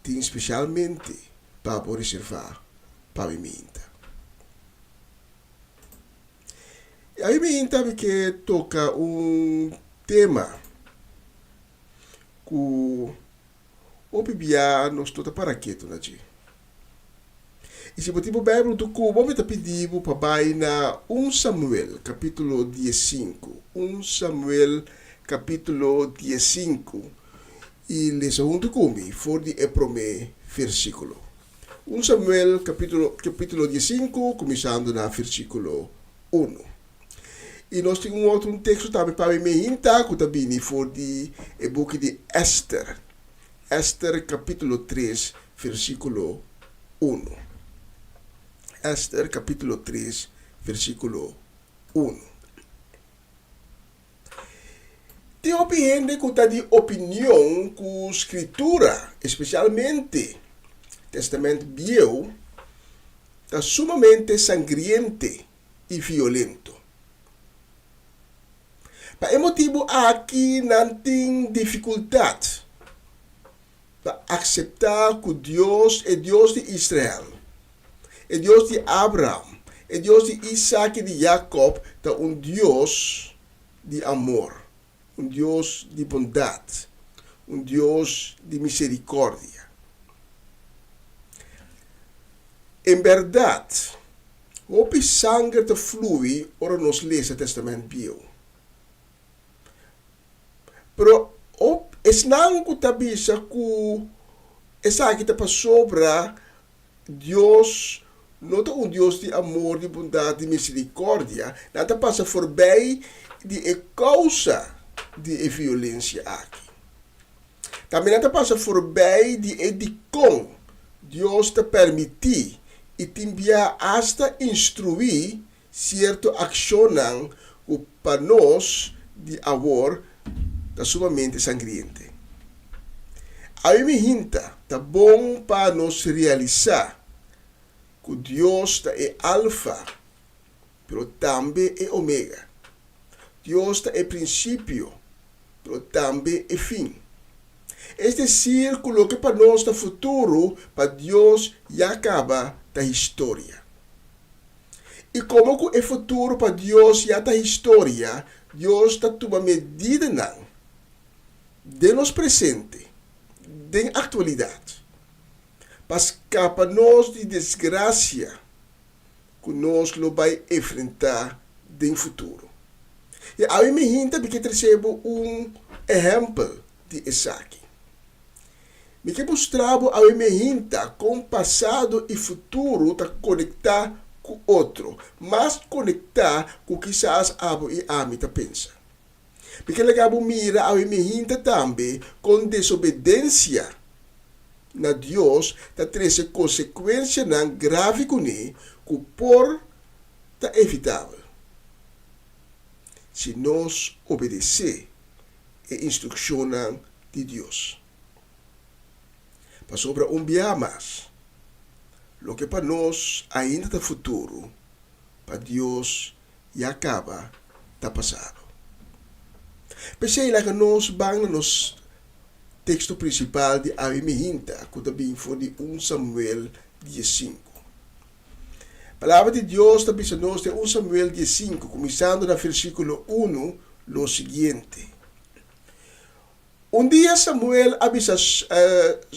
tem especialmente para reservar para mim. A mim que toca tema que o Bíblia nos toda para quieto na dia. E se botar o Bíblia do cubo, vamos pedir para vai na 1 Samuel, capítulo 15. 1 Samuel, capítulo 15. E le segundo come, for di prome versículo. 1 Samuel capítulo 15, começando na versículo 1. E nós temos outro texto também para me hintar, que também for de book de Esther. Esther capítulo 3, versículo 1. Esther capítulo 3, versículo 1. Tem gente que está de opinião com a escritura, especialmente Testamento Viejo, está sumamente sangriente e violento. Para esse motivo, aqui não tem dificuldade para aceitar que Deus é Deus de Israel, é Deus de Abraão, é Deus de Isaac e de Jacob, é Deus de amor, Deus de bondade, Deus de misericórdia. em verdade, o sangue te flui ora nos lese testamento bio. Pero o esnang ko tabisa ku esa kita pa sobra Deus, não é Deus de amor, de bondade, de misericórdia, nada passa voorbij de causa de violência aqui. Também nada passa voorbij de com Deus te permitir e te enviar hasta instruir certo accionan o para nós de amor da sumamente sangriente. A mim hinta, tá bom para nos realizar que Deus é alfa, pero também é omega. Deus é princípio, pero também é fim. Este círculo que para nós é futuro, para Deus já acaba da história. E como que é futuro para Deus já da história, Deus está tomando medida não, de nos presente, de atualidade, para escapar nós de desgraça que nós lo vai enfrentar no futuro. E a mim me hinta que recebo exemplo de Isaac. Me que mostrava a mim me hinta com passado e futuro tá conectar com outro, mas conectar com quizás abo e a mim tá pensa. Porque legabo mira a mim me hinta também com desobediência na Deus tá traz consequência não grave com ele que por tá evitável. Se nós obedecer a instrução de Deus. Para sobre dia mais, lo que para nós ainda está futuro, para Deus já acaba tá passado. Pensei lá que nós vamos no texto principal de Avimihinta, que também foi de 1 Samuel 15. A palavra de Deus também se nos de 1 Samuel 15, começando no versículo 1, lo seguinte. Dia Samuel avisa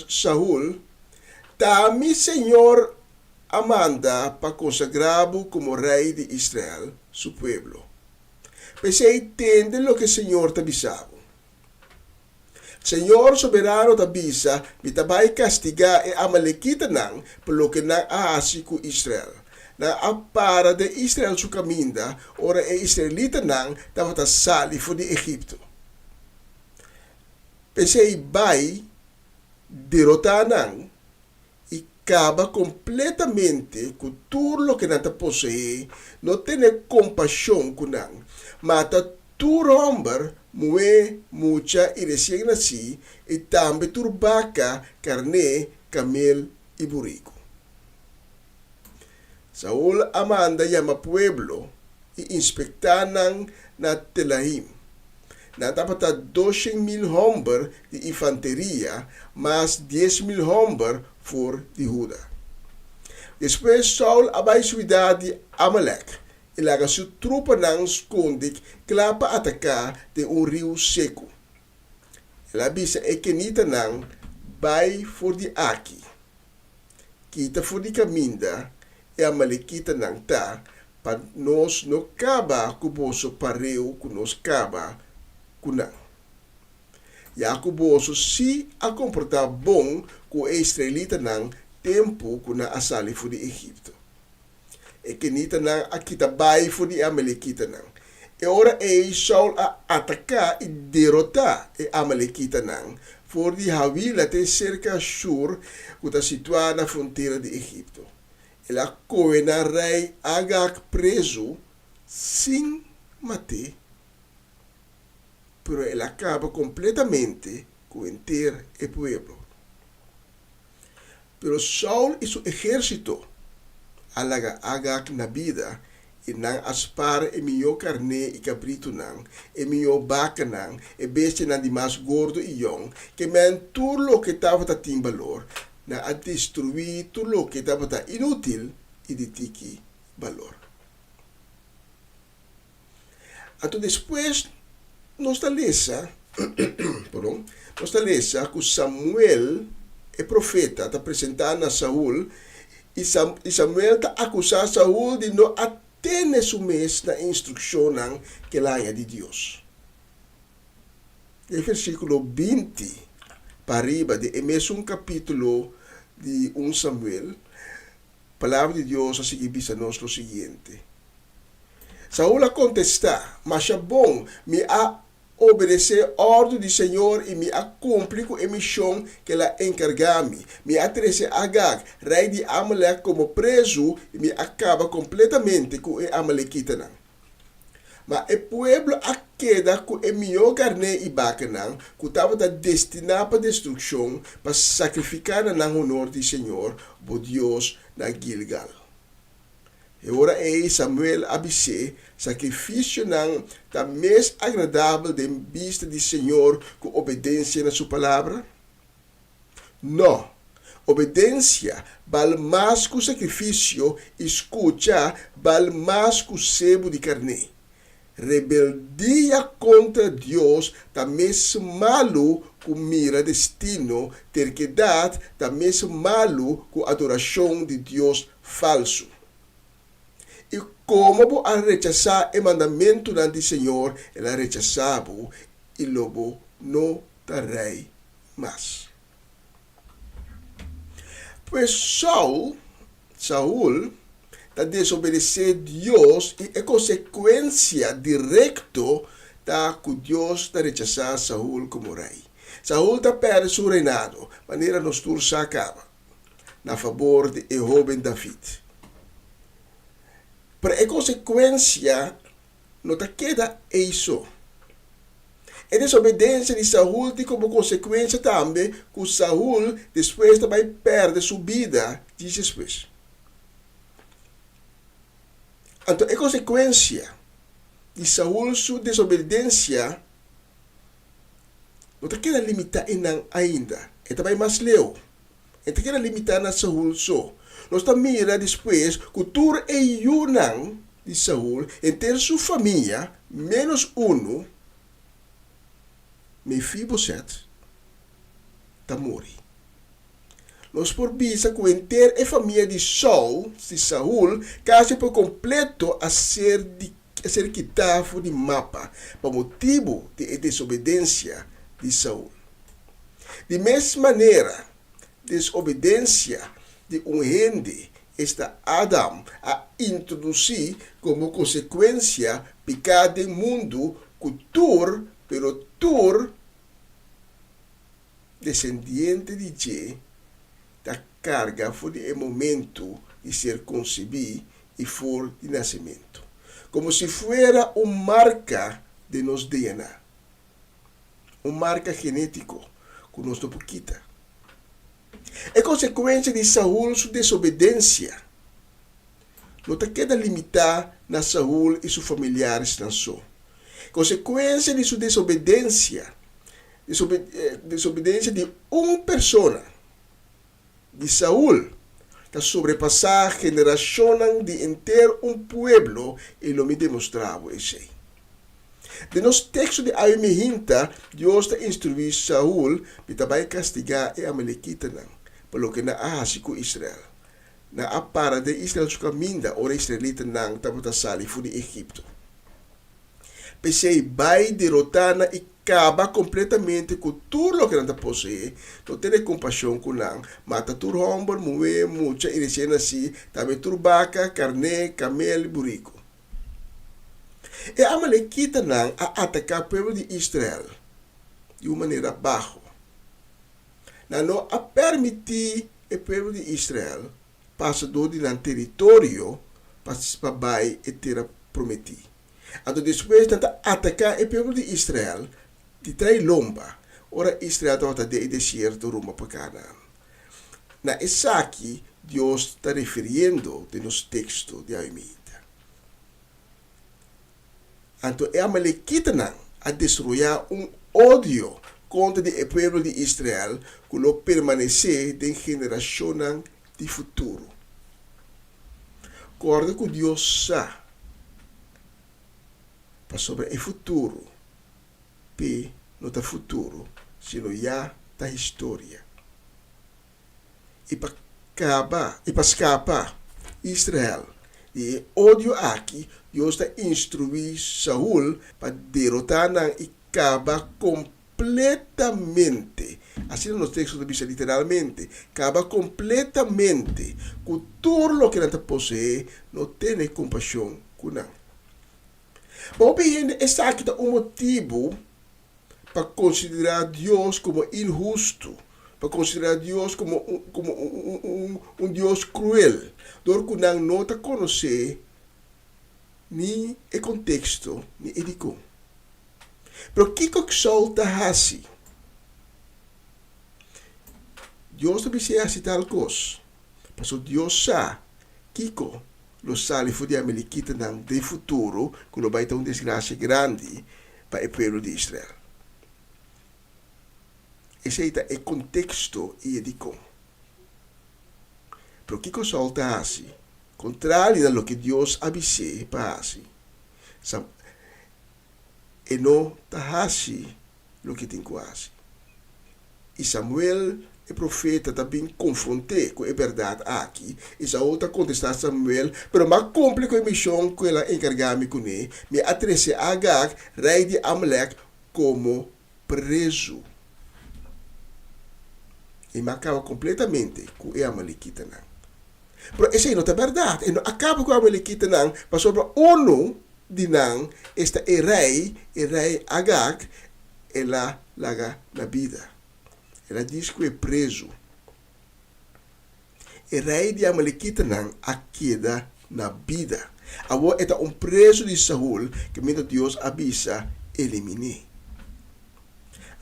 Saúl, tá mi Senhor amanda para consagrarlo como rei de Israel, su pueblo. Pensei entende lo que o Senhor te avisava. Senhor soberano te avisa, me vai castigar e Amalequita não, pelo que não ahasi com Israel. Na apara de Israel su caminda, ora e Israelita não, estava sali for de Egipto. Pensei vai derrotar não e acaba completamente com tudo o que não te possui, não tem compaixão com não, mata tu romper moe mucha e recém nasci e também turbaca, carne, camel e burrico. Saul amanda llama pueblo e inspectar na Telahim. Na dapat 12,000 homens de infanteria, mas 10,000 homens for de Juda. Depois Saul abay cidade de Amalek, e laga sua tropa nang esconde claro para atacar de rio seco. Ela bisa ekenita nang bay for de Aki. Kita for de Caminda, e Amalekita nang ta, para nós no caba cuboso pareu que nos caba kunang. Jacoboso si a comportar bom com o israelita nang tempo kuna asali for de Egipto. E que nita nang akita bay for de Amalekita nang. E ora Saul a atacar e derrotar e Amalekita nang for de Havila te cerca Shur kuta situada na fronteira de Egipto. Ela coe na rei Agag preso sem matar. Pero él acaba completamente con entero el pueblo. Pero Saul y su ejército alaga Agag na vida e nang aspar e mio carne e cabrito nang e mio vaca nang e bestia nang di mas gordo e young que men tudo lo que estava ta tim valor na a destruir tudo lo que estava ta inútil e de tiki valor. Então depois nós lesa que Samuel, o profeta, está apresentando a Saul e Samuel está acusando Saul de não atender su mês na instrução que lá é de Deus. E versículo 20 para riba de mesmo capítulo de 1 Samuel, palavra de Deus a seguir bisa nós o seguinte. Saul a contestar, mas é bom me a obedecer a ordem do Senhor e me a cumprir com a missão que ela encarga-me. Me a trazer Agag, rei de Amalek, como preso e me acaba completamente com o Amalequita. Mas o povo a queda com o melhor carne e bacana, que estava destinado para destruição, para sacrificar na honor do Senhor, o Deus na Gilgal. E ora Samuel abise sacrifício da mais agradável de vista do Senhor com obediência na sua palavra? Não. Obediência vale mais que o sacrifício, escuta vale mais que o sebo de carne. Rebeldia contra Deus da mesmo malo que mira destino, terquedade da mesmo malo que adoração de Deus falso. E como vou rechazar o mandamento do Senhor, ela rechazava e logo não darei mais. Pois Saul está desobedecer Deus e a consequência direta da que Deus está rechazar Saul como rei. Saul está perde seu reinado, maneira nos tursa acaba, na favor de jovem David. Para a consequência, não está queda isso. A desobediência de Saul tem como consequência também que Saul depois também perde sua vida, diz depois. Então, a consequência de Saul, sua desobediência, não está queda limitada ainda. É também mais leu. Não está queda limitada na Saul só. Nós estamos mira depois que tudo é Yunang de Saul, em ter sua família, menos um, Mefiboset, está morre. Nós por vista que ter a família de Saul, quase por completo a ser quitado de mapa, por motivo de desobediência de Saul. De mesma maneira, desobediência de gente está Adam a introduzir como consequência pecado do mundo cultura, pero tur descendiente de Je da carga foi o momento de ser concebido e for de nascimento, como se fuera uma marca de nos DNA, uma marca genético que nos não quita. É consequência de Saul sua desobediência. Não está queda limitar na Saul e seus familiares não só. Consequência de sua desobediência de uma pessoa, de Saul, está sobrepassar a geração de inteiro pueblo e lo me demonstrava isso. De nosso texto de Aimihinta, Deus está instruindo Saul para também castigar a Amalequita, pelo que na ahasi com Israel. Na apara de Israel sua caminda, ora Israelita não estava sali fora de Egipto. Pensei, vai derrotar e acaba completamente com tudo o que não possui. Não tem compaixão com não. Mata tudo homem, mulher, mucha, e recém assim, também turbaca, carne, camelo, burrico. E a Amalequita não a atacar o povo de Israel de uma maneira baixa. Não a permitir o povo de Israel passar do território para vai e terra prometido. Então depois de atacar o povo de Israel, de trai lomba, ora Israel está de deserto rumo para Canaã. Na essa aqui, Deus está referindo de nos texto de Aimita. Então a Amalequita não a destruir ódio contra o povo de Israel que lo permanecer de geração de futuro. Acorda que Deus sabe para sobre o futuro, não está futuro, sino já está história. E para escapar Israel. E ódio aqui, Deus está instruir Saul para derrotar e acabar completamente. Assim no texto diz literalmente, acaba completamente com tudo o que não possui, não tem compaixão com não. Mas esse aqui é um motivo para considerar Deus como injusto, para considerar Deus como um Deus cruel. Dor que não está conhecer nem o contexto, nem edico. Pero o que solta assim? Deus também se assim tal coisa. Porque Deus sabe que lo sale fuori a Melikita de futuro, que lo vai ter uma desgraça grande para o povo de Israel. Esse é o contexto e edico. Pero que solta assim? Contrário do que Deus avisou para assim. E não está assim o que tem quase. E Samuel, o profeta, também confrontou com a verdade aqui. E Saul está contestando Samuel, mas mais complicou a missão que ela encargou com ele. Me atrece a Agag, rei de Amalek, como preso. E me acaba completamente com o Amalekita. Mas essa não é verdade. E não acaba com o Amalekita, mas sobre uno de não, este é o rei Agag, ela larga na vida. Ela diz que é preso. O rei de Amalekita a queda na vida. Agora é um preso de Saul que Deus avisa eliminar.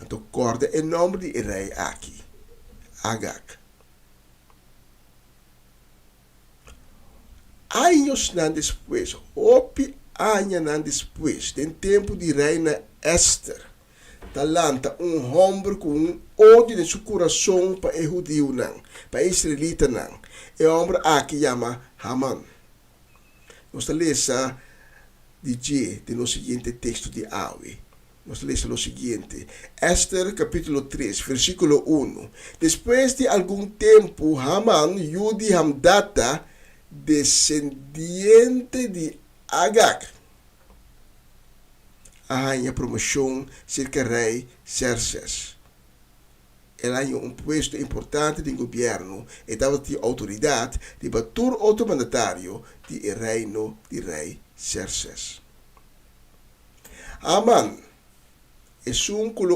Então, corda o nome de rei aqui, Agag. Anos depois, anos depois, no tempo de reina Esther, talanta homem com ódio de seu coração para o judeu, para o israelita. E o homem aqui chama Haman. Nós lemos de no seguinte texto de Awe. Nós lemos o seguinte. Esther capítulo 3, versículo 1. Depois de algum tempo, Haman, Yudi Hamdata, descendiente de Agag, a promoção cerca rei Xerxes. Ela tinha um posto importante no governo e dava a autoridade de bater outro mandatário do reino de rei Xerxes. Haman é que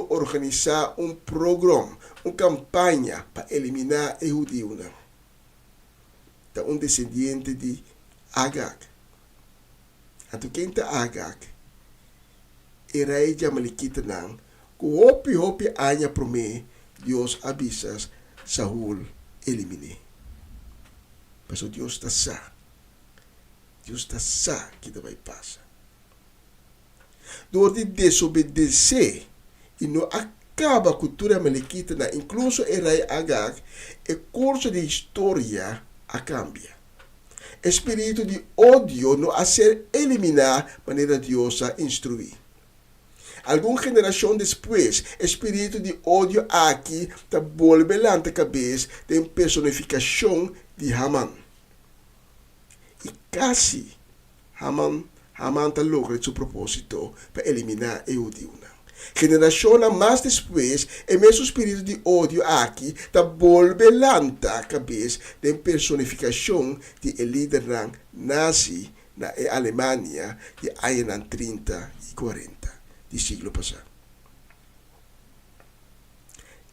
organizar um programa, uma campanha para eliminar o judeu. É um descendente de Agag. Então, quem está Agag? O rei de Amalekita que hopi anya prome Deus avisa Saul elimine. Mas Deus está sa. Deus está sa que vai passar. Door de desobedecer e não acaba a cultura Amalekita incluso o rei Agag, o curso de história a cambia. Espírito de ódio não a ser eliminar maneira Deus a instruir. Alguma geração depois, espírito de ódio aqui está volvendo a cabeça de personificação de Haman. E quase Haman está logrando seu propósito para eliminar o judeu. Geração mais depois, o mesmo espírito de ódio aqui está volvendo a cabeça de personificação de líder nazi na Alemanha de anos 30 e 40. Do século passado.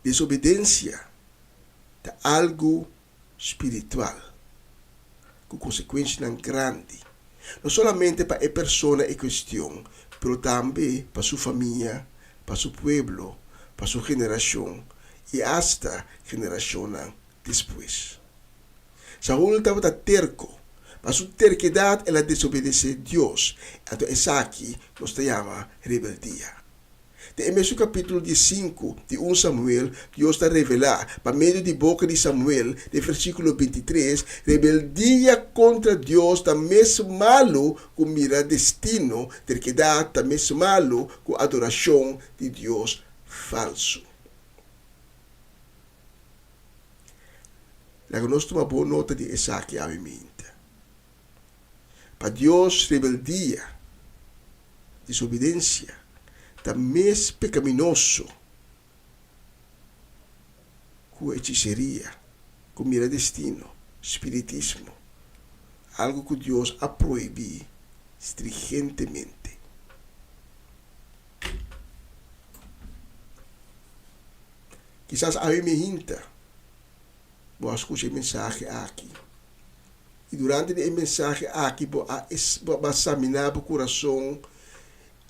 Desobediência é algo espiritual, com consequências grandes, não somente para a pessoa em questão, mas também para sua família, para seu povo, para sua geração e hasta geração depois. Saul estava terco, mas sua terquedade ela desobedecer a Deus. Então, essa aqui nós chamamos rebeldia. No mesmo capítulo 5 de 1 Samuel, Deus está revelar, por meio de boca de Samuel, de versículo 23, rebeldia contra Deus está mesmo malo com mira destino, terquedade está mesmo malo com adoração de Deus falso. Laga nós toma boa nota de Isaac a minta. Para Deus, rebeldia, desobediência, tá mais pecaminoso que hechiceria, que mira destino, espiritismo, algo que Deus a proibir stringentemente. Quizás a mim me hinta, vou escutar a mensagem aqui. E durante a mensagem aqui, vou examinar o coração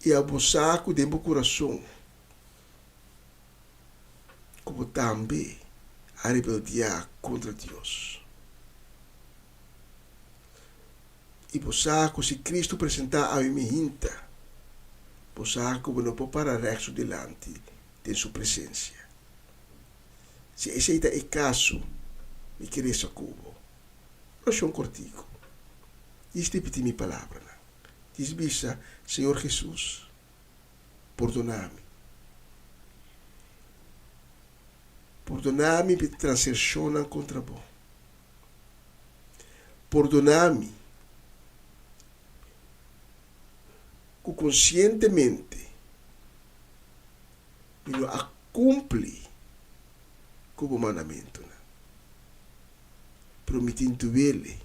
e abusar com o coração. Como também a rebeldia contra Deus. E buscar se Cristo apresentar a mim hinta, buscar como não pode parar reto delante de sua presença. Se esse é o caso, me querer essa cubo. Eu sou um cortico. Diz repetir minha palavra. Diz bisa, Senhor Jesus, perdona-me. Perdona-me por transgressão contra vós. Perdona-me que conscientemente me não cumpre com o mandamento. Prometindo ele.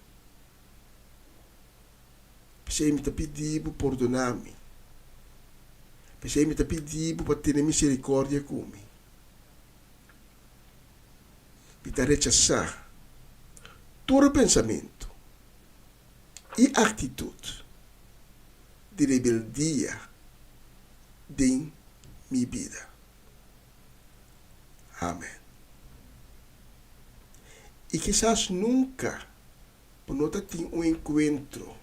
Pensei me pedir para perdonar-me. Pensei me pedir para ter misericórdia comigo. Me rechazar todo pensamento e atitude de rebeldia em minha vida. Amém. E quizás nunca não tenha um encontro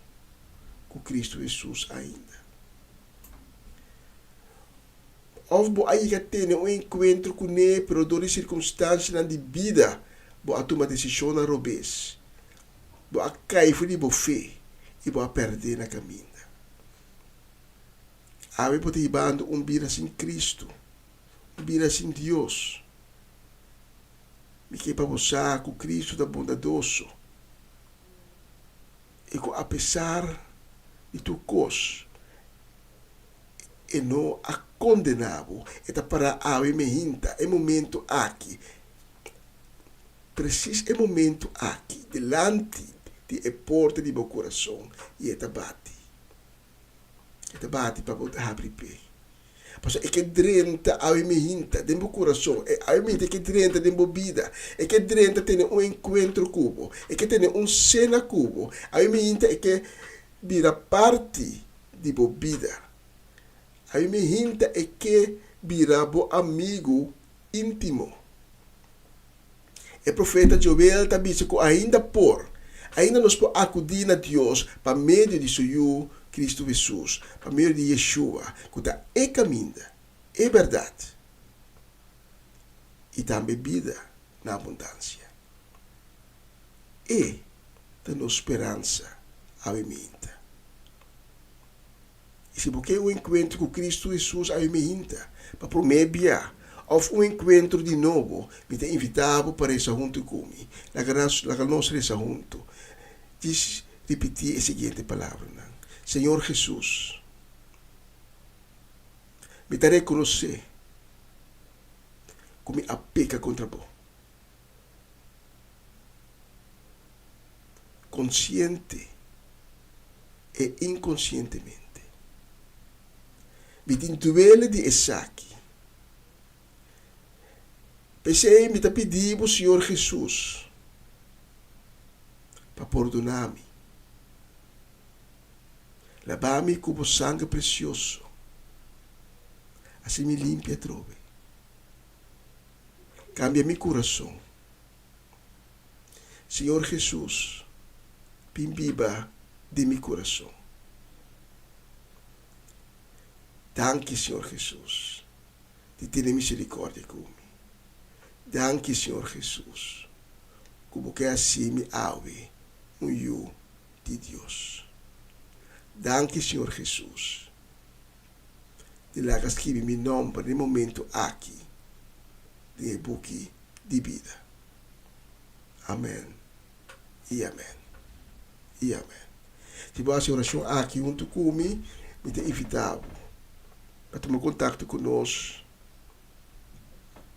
com Cristo Jesus ainda. Ou aí que tem um encontro com ele, pero por circunstâncias na vida, a tomar decisão na robês, a cair de fé e a perder na caminho. Aí pode ir bando vida sem Cristo, vida sem Deus. Me que para você com Cristo da bondadoso. E que apesar de tu cos, e não a condenado, e para a me hinta, é momento aqui. Preciso é momento aqui, delante de porta de meu coração, e é bate. É bate para poder abrir pé. Porque é que drenta a me hinta de meu coração, é a me que drenta de minha vida, é que drenta tem um encontro cubo, é que tem cena cubo, a me hinta é que vira parte de minha vida. A me hinta é que vira meu amigo íntimo. O profeta Joel está dizendo que ainda nos pode acudir a Deus para meio de seu Cristo Jesus, para meio de Yeshua, que está é caminho, é verdade, e também vida na abundância. E dando esperança a minha. E se você um encontro com Cristo Jesus a minha, para promebia, ou um encontro de novo, me tem invitado para estar junto comigo, na nossa estar junto. Diz repetir a seguinte palavra. Senhor Jesus, me darei reconhecer como a peca contra vós. Consciente e inconscientemente. Me tintuele de Isaac. Pensei me pedir ao Senhor Jesus para perdonar-me. Lavar-me com o sangue precioso. Assim me limpia trove. Cambia meu coração. Senhor Jesus, pimbiba de meu coração. Danke, Senhor Jesus, de ter misericórdia comigo. Danke, Senhor Jesus, como que assim me ave no eu de Deus. Danke, Senhor Jesus, de lá que escrevi meu nome no momento aqui, de book de vida. Amém. E amém. E amém. Se você oração aqui junto comigo, me te invitar para tomar contato conosco.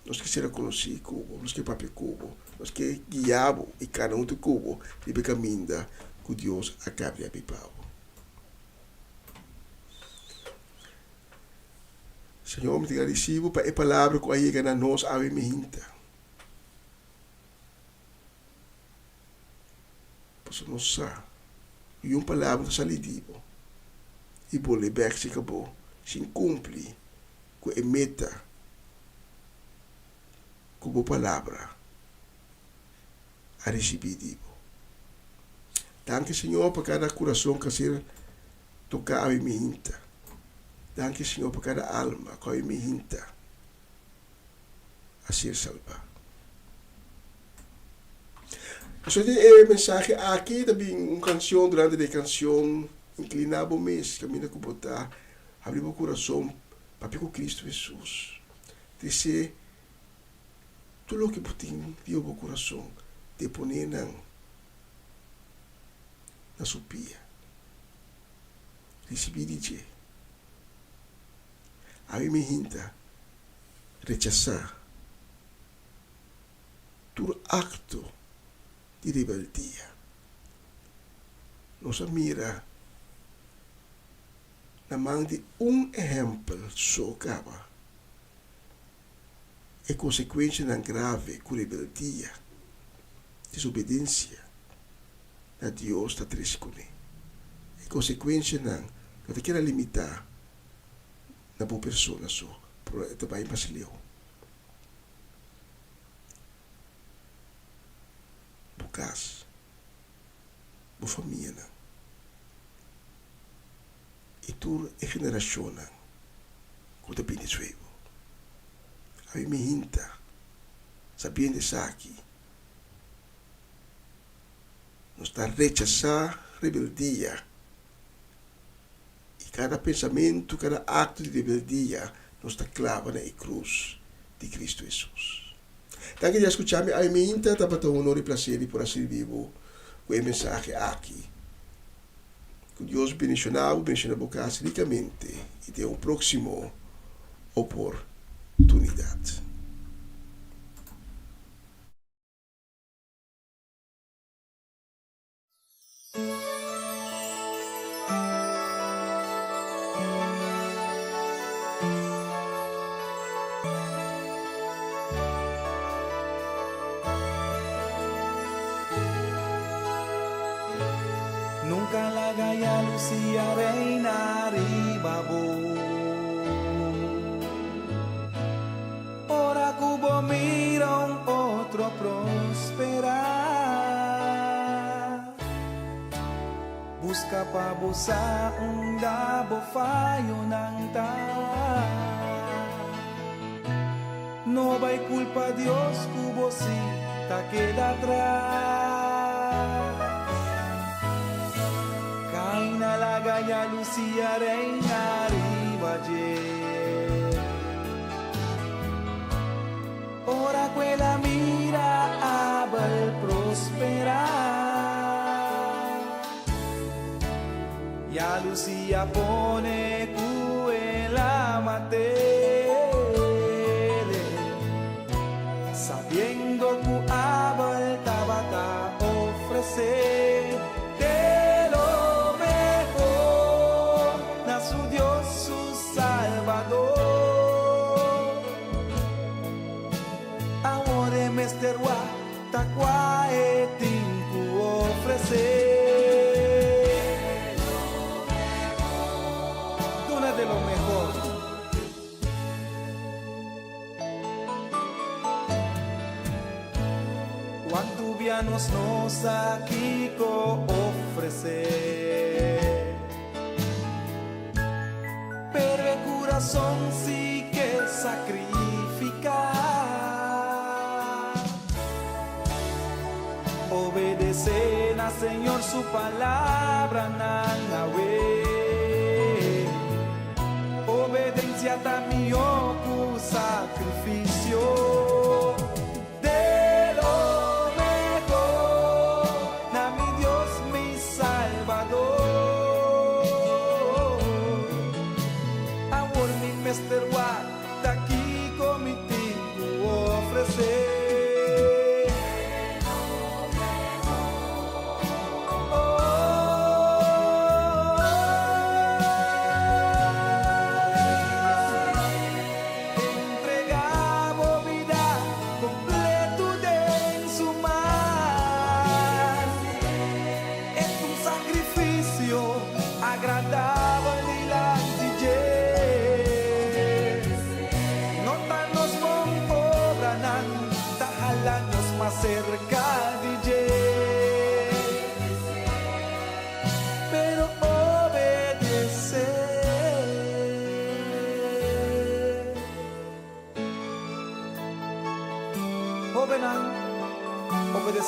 Nós que será conhecido Cubo, nós que papi Cubo, nós que guiamos e cada um do Cubo, e be caminha com Deus acabe a bipau. Senhor, me agradecido para a palavra que aí na nós a me hinta. Pois nós sa, e palavra nós alidivo, e bole bec se acabou, se cumpre com a meta como palavra a receber. Danke, Senhor, por cada coração que ser tocar a minha hinta. Danke, Senhor, por cada alma que a minha hinta a ser salva. So, a mensagem aqui também uma canção durante a canção inclinava o mês, caminha com botar, abrir o coração para o Cristo Jesus. Dizer tudo o que putin dio o coração de poner na supia. Recebi dizer. Aí me hinta rechazar todo acto de rebeldia. Nos mira na mão de exemplo só acaba. E consequência não grave com rebeldia, desobediência, a Deus está triste com ele. E consequência não te quer limitar na boa pessoa só, por também mais leu. Boa casa, boa família não. E toda a geração não, com o Venezuela. A me hinta, sabendo isso aqui, nos está rechazar rebeldia. E cada pensamento, cada acto de rebeldia, nos está clava na cruz de Cristo Jesus. Tanto de escutar-me, a me hinta, está para um honor e prazer por assim vivo com a mensagem aqui. Que Deus bendicione a boca ricamente e tem próximo oportunidade. Nunca la gaya Lucía reina ribabo. Ora cubo mira un otro prosperar. Busca pa busa un dabo fallo nang tawa. No hay culpa Dios cubo si ta queda atrás. Caina la gaya Lucía reina arriba ora quella mira abel prosperar. Ya Lucía pone cuela matele, sabiendo que abel tabata ofrecer. Mesterwa takwa etinku ofrecer una de lo mejor. Cuando vianos nos aquí co ofrecer, pero el corazón sí que sacrificar. Obedecer a Señor su palabra nanawe. Obediencia también con sacrificio de lo mejor.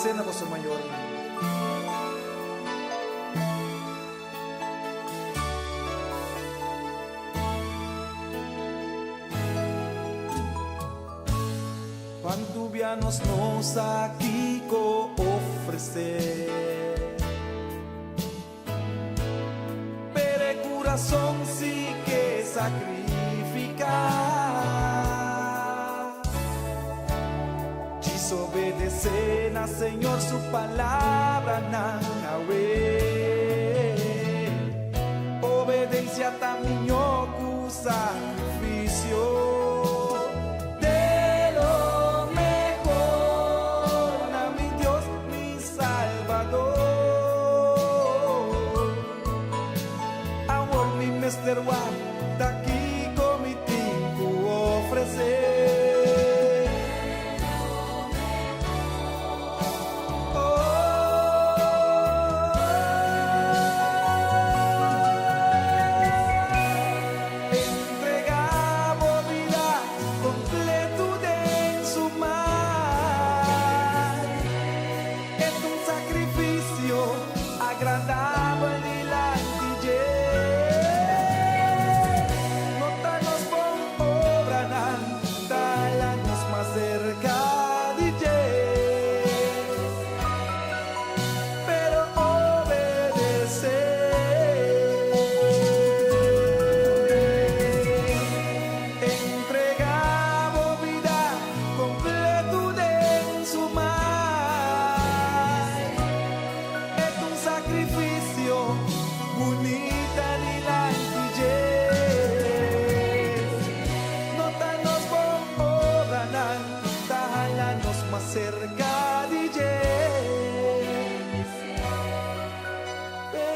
cena ko sa mayor. Pantubianos nos aquí ko ofrecer, pero el corazón sí que sacrificar. Desobedecer a Señor su palabra Nahué. Obediencia también cu sacrificio. Mr. One, daqui comigo ofrecer. Entregamos vida completo de su mar. Es un sacrificio agradable delante de cerca de Dios, pero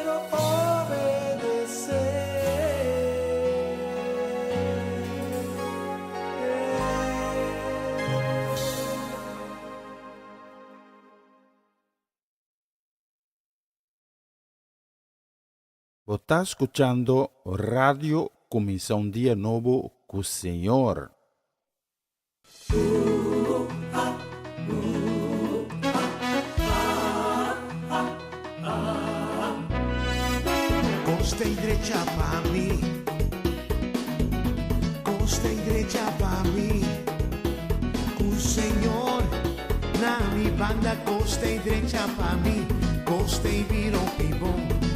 Você está escuchando Radio Comienza un Día Nuevo con el Señor. Costa y derecha pa' mí, costa y derecha pa' mí, un Señor, na mi banda, costa y derecha pa' mí, costa y viro vivo,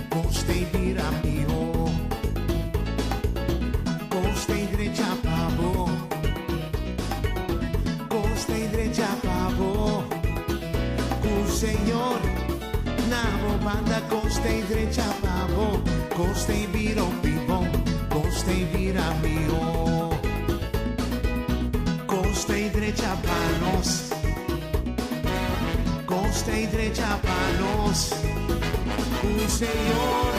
costa y vira mío, costa y derecha pa' vos, costa y derecha pa' vos, un Señor, na mi banda, costa y derecha pa' vos. Costa y viro vivo, costa y vira mío, costa y derecha panos, costa y derecha panos, un Señor,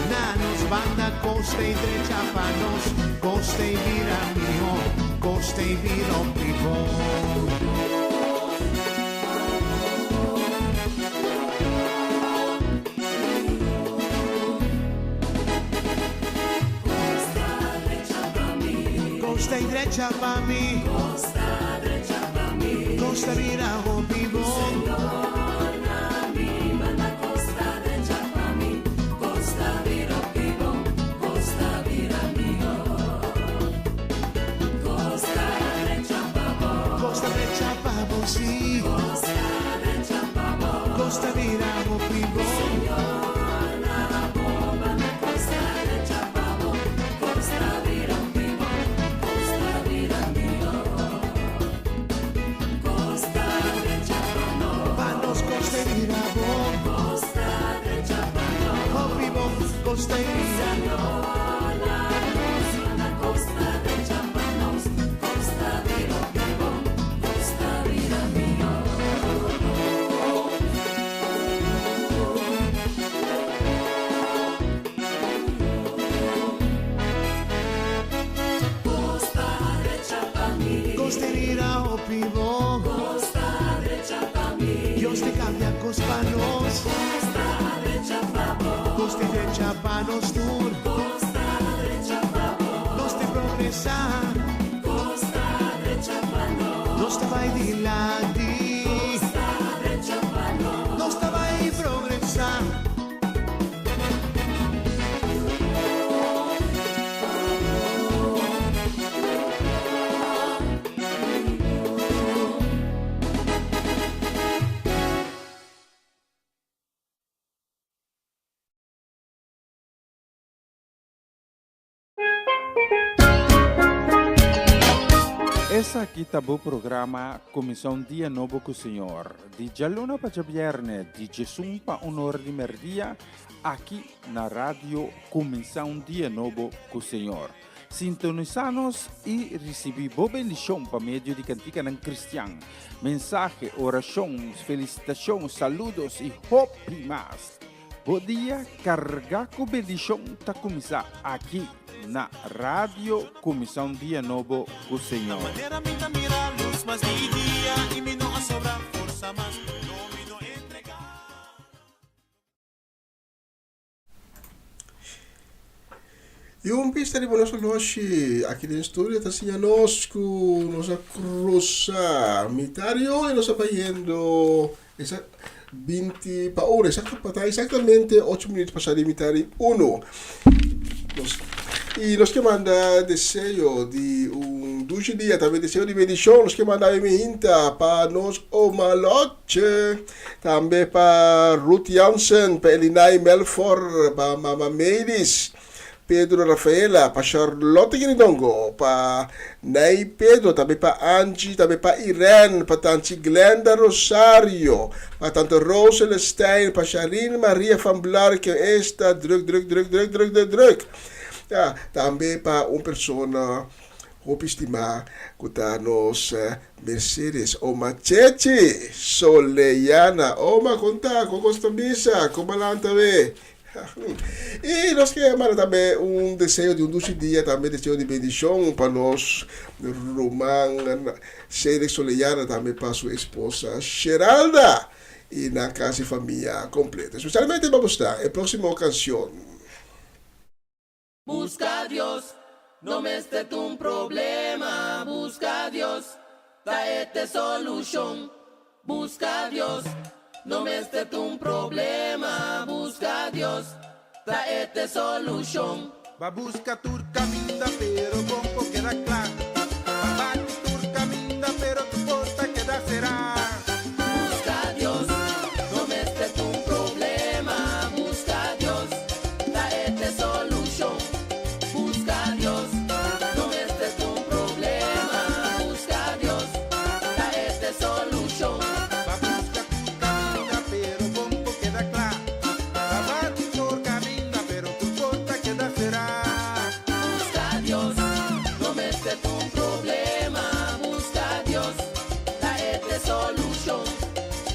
na nos banda, costa y derecha panos, costa y vira mío, costa y viro vivo. Costa y derecha pa' mí, costa vira o vivo. Señor, na mi banda, costa derecha pa' mí, costa vira vivo, costa vira mío. Costa derecha pa' vos, Costa derecha pa' vos, sí. costa derecha pa' vos. Costa vira o vivo. Señor, na mi banda, costa derecha pa' vos, costa vira vivo, costa vira mío. Costa derecha pa' vos. Panos, costa y vira vos. Costa derecha pa' vos. O vivo, costa y vira. Costa derecha pa' vos. Costa vira vivo, costa vira mío. Costa derecha pa' mí. Costa y vira o vivo. Costa derecha pa' mí. Dios te cambia cos panos. Costa derecha pa' vos. Costa y derecha panos tur. Costa derecha pa' vos. Nos te progresa. Costa derecha pa' vos. Nos te vai di là di. Costa derecha pa' vos. Essa aqui tá o programa Comissão Dia Novo com o Senhor. De Jaluna para Viernes, de Jesus para de merdia, aqui na rádio Comissão Dia Novo com o Senhor. Sintonizanos e recebi boa bendição para meio de cantiga ng Cristian. Mensagem, oração, felicitação, saludos e hope mais. Bom dia, carga com bendição tá começar aqui na Rádio Comissão Dia Novo com o Senhor. E pista de nosso loja aqui no estúdio está assim conosco, nossa cruza mitario e nós abayendo 20 pa ora, exatamente 8 minutos passado mitari 1. E nós que manda desejo de 12 dias, também desejo de bendição, nós que manda eminta para nós Omaloche, também para Ruth Jansen, para Elinai Melfor, para Mama Melis, Pedro Rafaela, para Charlotte Guinidongo, para Ney Pedro, também para Angie, também para Irene, para Tanti Glenda Rosario, para Tante Rose Lestein, para Charine Maria Van Blar, que está druk. Ja, também para uma pessoa estimar que nos Mercedes, Oma Chechi, Soleiana, Oma conta, com Costamisa, com Balanta ve. E nós queremos também desejo de 12 dias, também desejo de bendição para nós, Roman, Ceres Soleiana, também para sua esposa, Geralda, e na casa e família completa. Especialmente vamos estar a próxima canção. Busca a Dios, no me estés un problema. Busca a Dios, tráete solución. Busca a Dios, no me estés un problema. Busca a Dios, tráete solución. Va busca tu caminda, pero poco queda claro. Va tu caminda, pero tu porta queda será. Busca a Dios, no me estés un problema. Busca a Dios, tráete solución. Busca a Dios, no me estés un problema. Busca a Dios, tráete solución. Va busca tu caminda, pero poco queda claro. Va tu caminda, pero tu porta queda será. Busca a Dios, no me estés un problema. Busca a Dios, tráete solución.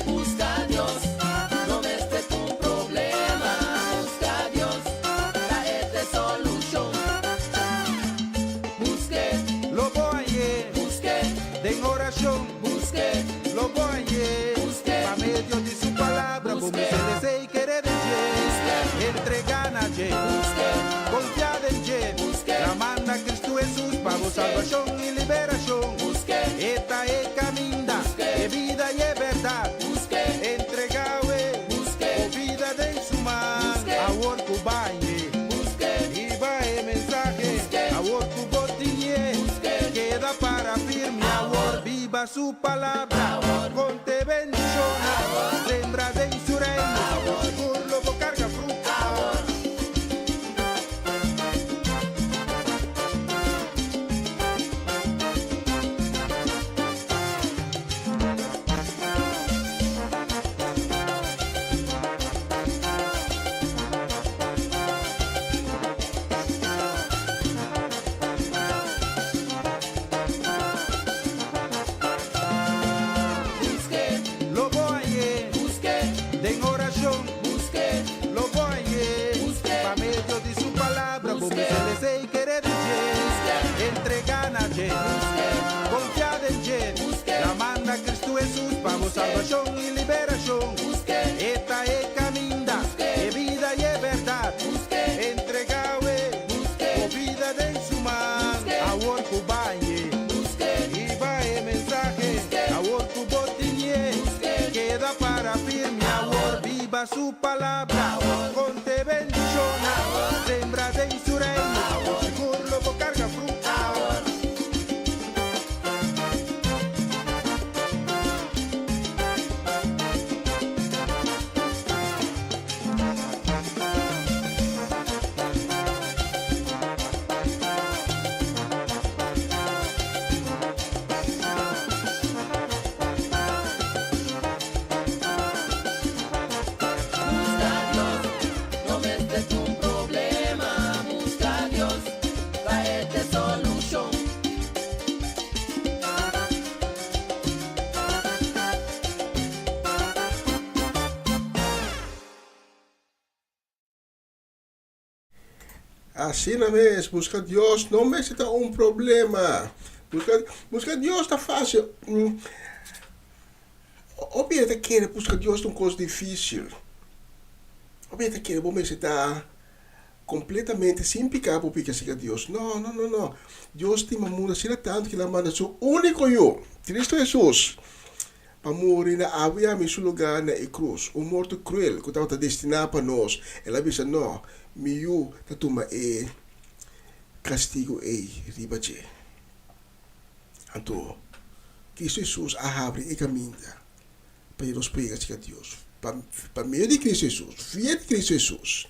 Busca a Dios, no me estés un problema. Busca a Dios, tráete solución. Busque, Lo voy busque, de oración. busque, Lo voy Busque. a medio de su palabra, como Busque. se desea y querer en Busque. entregan a busque, confiad en Busque. la manda Cristo Jesús para Busque. salvación y liberación. busque, Esta es caminda, Busque. de vida y de verdad. busque, Entregado Busque. o vida de su mano, Busque. a worku bañe. busque, Y va el mensaje, Busque. a worku botiñe. Busque. Queda para firme, Ahora. viva su palabra. Ahora. Conte bendición, sembra de su reino. Por lo carga fruto. busque, Lo voy busque, de oración. busque, Lo voy Busque. pa' medio de su palabra, como Busque. se desea y querer entregan a confiad en Busque. la manda Cristo Jesús para Busque. salvación y liberación. busque, Esta es caminda, Busque. de vida y de verdad. busque, Entregado Busque. o vida de su mano, Busque. a worku bañe. busque, Y va el mensaje, Busque. a worku botiñe. Busque. Queda para firme, a viva a su palabra, ponte bendición, sembra de su reino, seguro lo carga fruto. Assim na vez, busca Deus, não me está um problema. Busca Deus está fácil. Obviamente que buscar Deus é uma coisa difícil. Obviamente que você está completamente sem picar para buscar Deus. Não. Deus tem uma muda assim tanto que ele manda seu único eu, Cristo Jesus, para morrer na água em seu lugar na cruz. Um morto cruel que estava destinado para nós. Ela disse, não. Miu tatuma castigo ribaje. Anto, Cristo Jesus abre e caminha para nos pregar a Deus. Para meio de Cristo Jesus, via de Cristo Jesus,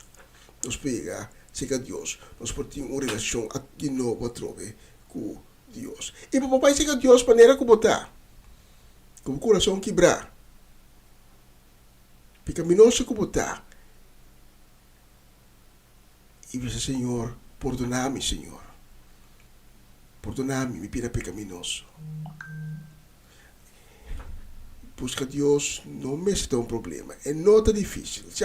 nos prega a Deus. Nós podemos uma relação de novo com Deus. E para papai chegar a Deus de maneira como está, com o coração quebrar, pecaminoso como está. E diz, Senhor, perdona-me, Senhor. Perdona-me, me pira pecaminoso. Busca Deus não me está um problema. É nota difícil. Se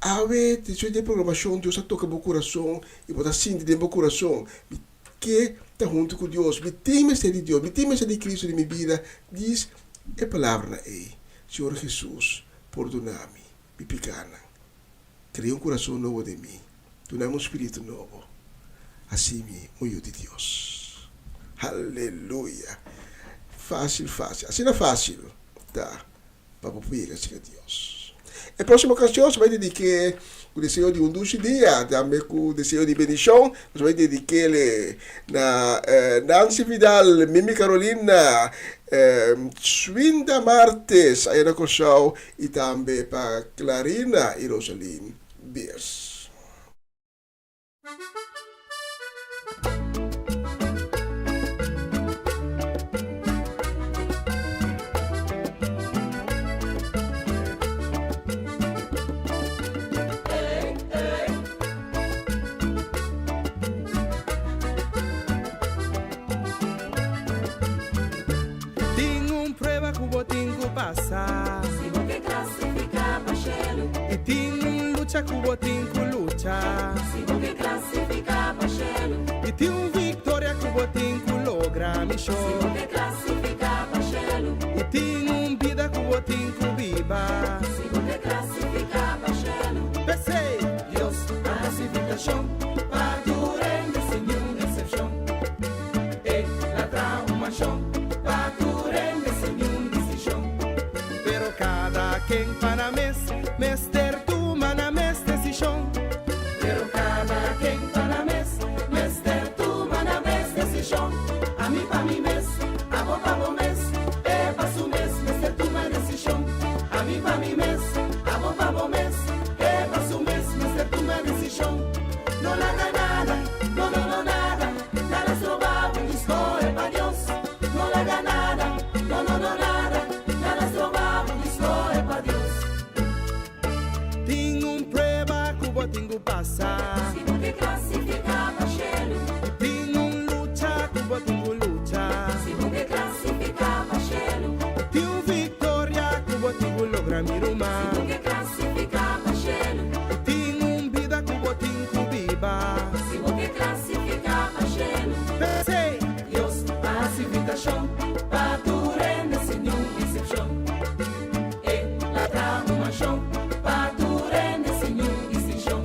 a vez de programação, Deus toca meu coração e botar sentir dentro do meu coração que está junto com Deus. Me tem ser de Deus, me tem ser de Cristo de minha vida. Diz a palavra aí. Senhor Jesus, perdona-me, me picana. Cria um coração novo de mim. Dá-me um espírito novo. Assim me olho de Deus. Aleluia. Fácil. Assim é fácil. Tá. Para pegar a Deus. A próxima canção você vai dedicar o desejo de um dulce dia. Também com o desejo de bendição. Você vai dedicar na Nancy Vidal, Mimi Carolina, Swinda Martes, Ayana Corsau, e também para Clarina e Rosaline Beers. Passar. Se você classificar Pachelo, E tem luta que o tem que lutar. se você classificar Pachelo, E tem vitória que o tem que lograr, me show. se você classificar Pachelo, E tem vida que o tem que viva. se você classificar Pachelo, Pensei, Deus, classificação, paturende sem nenhuma exceção. E la traumação, paturende sem nenhuma decisão. pero cada quem para mes ter tu mana mes decisão. Pero cada quem para mes ter tu mana mes decisão. A mim pa mim mes, a vos pa vos mes, e pa su mes ter tu mana decisão. A mim pa mim mes, a vos pa vos mes, e pa su mes ter tu mana decisão. Não nada nada, não nada, nada trovado, disco é pa Deus. Não nada nada, não nada, nada trovado, disco é pa Deus. Tem prova que o tem que passar. Se você classificar Pachelo, Tem luta que o tem que lutar. se você classificar Pachelo, Tem vitória que o tem que lograr, me rumar. você classificar Pachelo, Tem vida que o tem que viva. se você classificar Pachelo, Pensei, Deus classificação, paturende sem nenhuma exceção. E la traumação, paturende sem nenhuma decisão.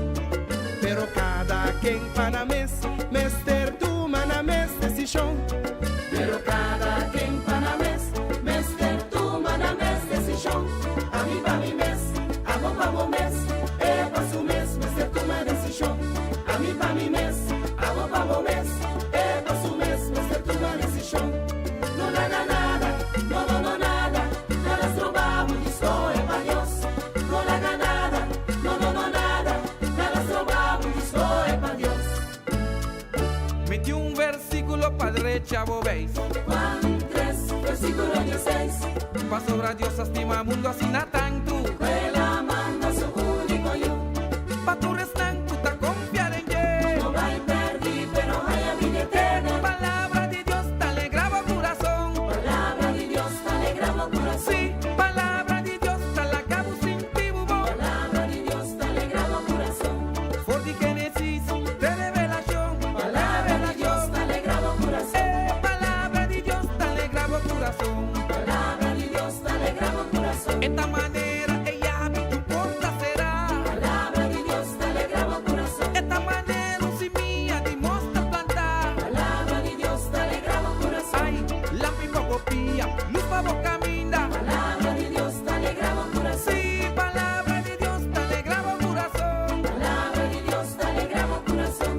pero cada quem para mes ter tu mana mes decisão. Pero cada quem para mes ter tu mana mes decisão. A mim pa mim mes, ya vos veis. Juan 3, versículo 16. Pa' sobra Dios estima mundo así na tanto. Quella manda su unico io. Pa' tu restan tu ta confiar en Él. No vai perdi, pero hay a vida eterna. Palabra de Dios te alegraba corazón. Palabra di Dios te alegrava il corazón. Sí, palabra de Dios te la acabo sin ti, bubo. Palabra di Dios te alegrava il corazón. For the Génesis de revelación. Palabra di Dios te alegrava il corazón. Palabra de Dios te alegraba corazón. Palabra di Dios te alegrava il corazón. Esta manera ella tu porta será. Palabra di Dios te alegrava il corazón. Esta manera si mía dimostra plantar. Palabra di Dios te alegrava il corazón. Ay, la pipa copia, luz pa' vos camina. Palabra di Dios te alegrava il corazón. Sí, palabra de Dios te alegraba corazón. Palabra di Dios te alegrava il corazón.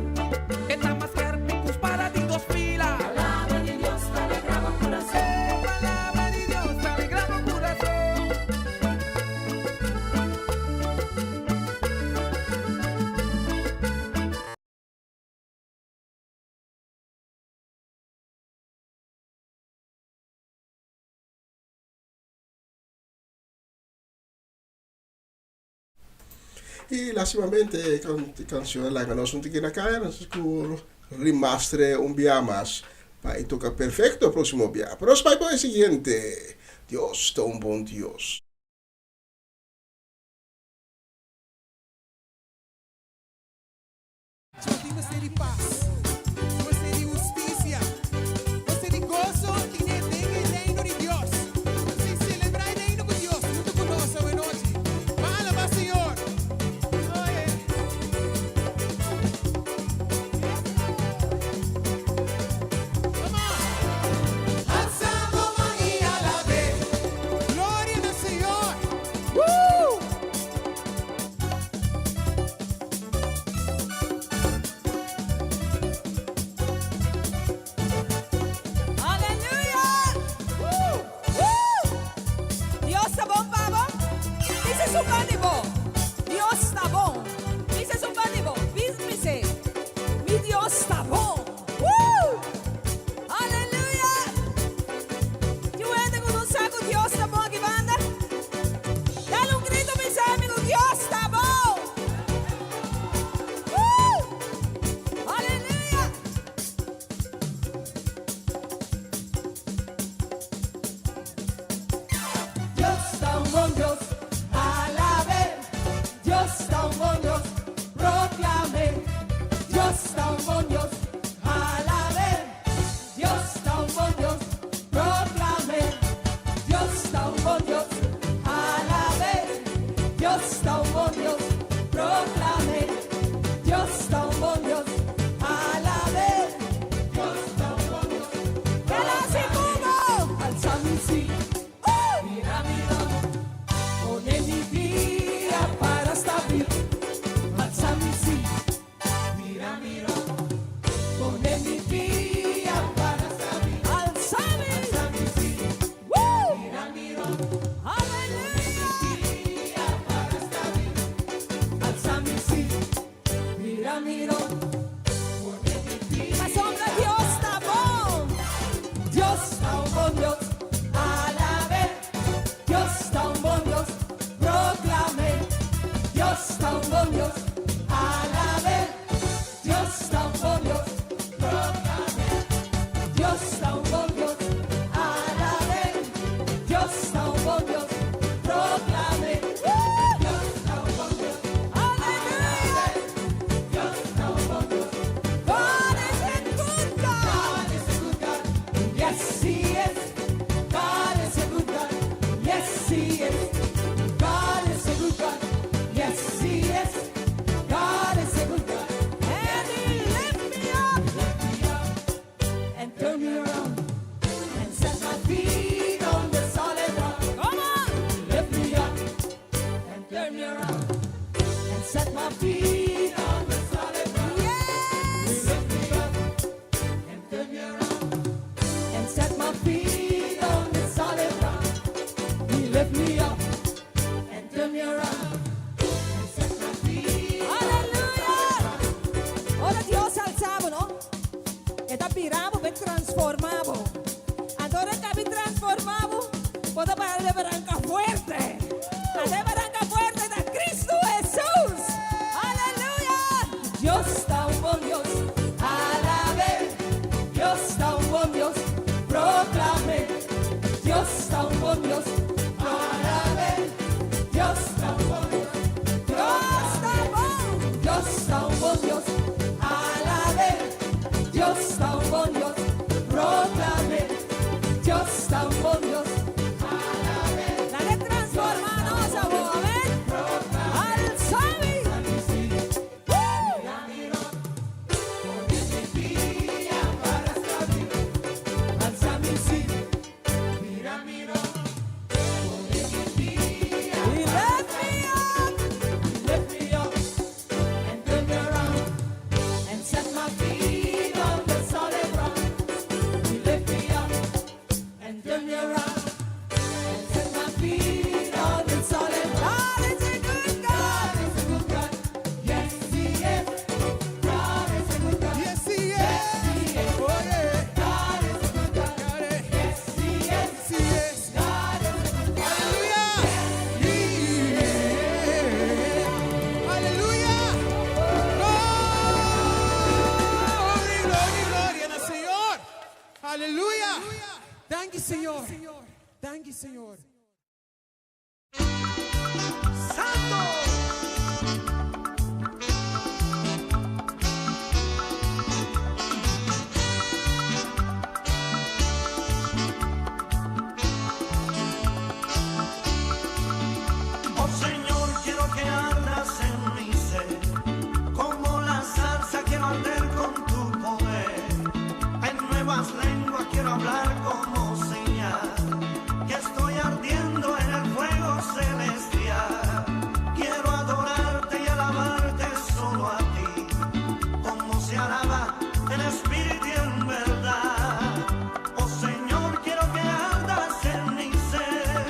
Esta más picus para ti dos filas. Palabra di Dios te alegrava il corazón. Palabra de Dios te alegraba corazón. E lastimamente canzone lá nós não tem na cara, nós remastre um dia mais. Vai tocar perfeito o próximo dia. Pero os pai é seguinte. Deus tão bom Deus. Uma ser de paz, uma ser de justiça, uma ser de gozo que nem tem el reino de Dios. Se celebrar el reino con Dios, junto con nosotros en hoy. Alaba, Señor. Alzamos y alabé, gloria al Señor. Aleluya. Dios está bom, pavo. Dice su panibo. Dios está bom. Dice su panibo. Dice, mi Dios está bom. Aleluya. Yo entro con un saco, Dios está bom aquí, banda. Dale un grito, mis amigos, Dios está bom. Aleluya. Dios está un buen Dios, alabé. Dios está un buen Dios, proclamé. Dios está un buen Dios, alabé. Dios está un buen Dios, proclamé. Dios está un buen Dios, alabé. Dios está un buen Dios, proclamé. Dios está un buen Dios, alabé. Dios está un buen Dios. Que la segundo. Alza mi sí. Mira mi mano, pone mi vida para estar bien. Alza mi sí, mira mi mano, pone mi vida para estar bien. Alza mi sí, mira mi mano, Aleluya. vida para estar bien. Alza mi sí, mira mi mano, pone mi vida. La sombra Dios está bom. Dios está un buen Dios, alabé. Dios está un buen Dios, proclamé. Dios está un buen Dios, alabé. Dios está un buen Dios, proclamé. Dios está un buen Dios, alabé. Dios está un buen Dios, proclamé. Dios está un buen Dios, Aleluya. Dios está un buen Dios. God is a good God. God is a good God. Yes, He is. God is a good God. Yes, He is. God is a good God. Yes, He is. God is a good God. And He lift me up. Lift me up and turn me around and set my feet on the solid rock. Come on. Lift me up and turn me around and set my feet on the solid rock. Yes. Lift me up and turn me around and set my feet on the solid rock. He lift me up and turn me around and set my feet. Aleluya. Ora Dios alzavo, no? E t'abbiramo per trasformare Obrigado, Senhor. Oh Señor, quiero que ardas en mi ser, como la salsa quiero arder con tu poder. En nuevas lenguas quiero hablar como señal, que estoy ardiendo en el fuego celestial. Quiero adorarte y alabarte solo a ti, como se alaba en espíritu y en verdad. Oh Señor, quiero que ardas en mi ser,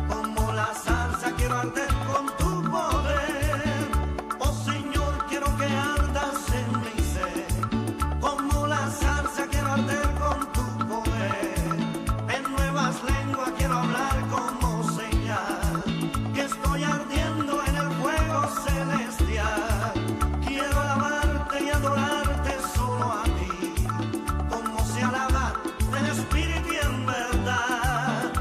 como la salsa quiero arder con tu poder. Oh Señor, quiero que ardas en mi ser, como la salsa quiero arder con tu poder. En nuevas lenguas quiero hablar como señal, que estoy ardiendo en el fuego celestial. Quiero alabarte y adorarte solo a ti, como se alaba en espíritu y en verdad.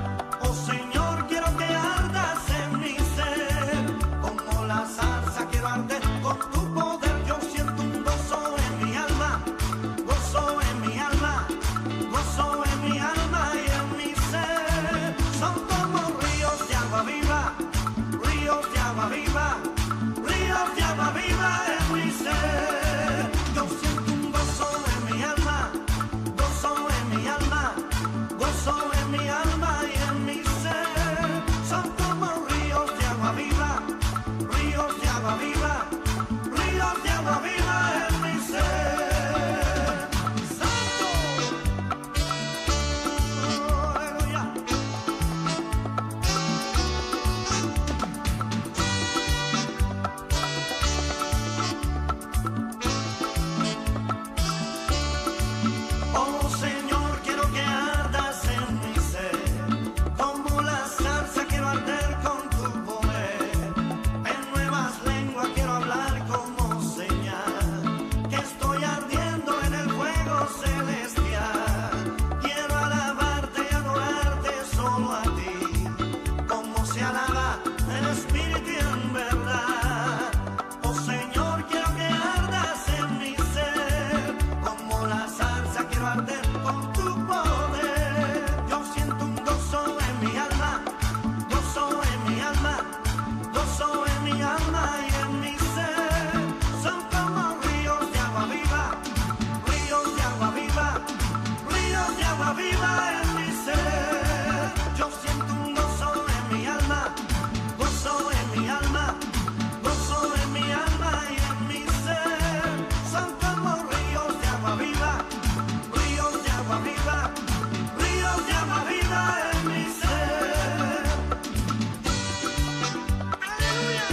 Oh Señor, quiero que ardas en mi ser, como la salsa quiero arder con tu poder. Yo siento un gozo en mi alma, gozo en mi alma, gozo en mi alma y en mi ser. Son como ríos de agua viva, ríos de agua viva, ríos de agua viva en mi ser. Yo siento un gozo en mi alma, gozo en mi alma, gozo en mi alma y en mi ser. Son como ríos de agua viva, ríos de agua viva, ríos de agua viva en mi ser. Santo, aleluya. Oh Señor, quiero que ardas en mi ser, como la salsa quiero arder con tu poder. En nuevas lenguas quiero hablar como señal, que estoy ardiendo en el fuego celestial. Quiero alabarte y adorarte solo a ti, como se alaba en espíritu y en verdad. Oh Señor, quiero que ardas en mi ser, como la salsa quiero arder con tu poder. Yo siento un gozo en mi alma, gozo en mi alma, gozo en mi alma y en mi ser. Son como ríos de agua viva, ríos de agua viva, ríos de agua viva en mi ser. Yo siento un gozo en mi alma, gozo en mi alma, gozo en mi alma y en mi ser. Son como ríos de agua viva, ríos de agua viva, ríos de agua viva en mi ser. Aleluya.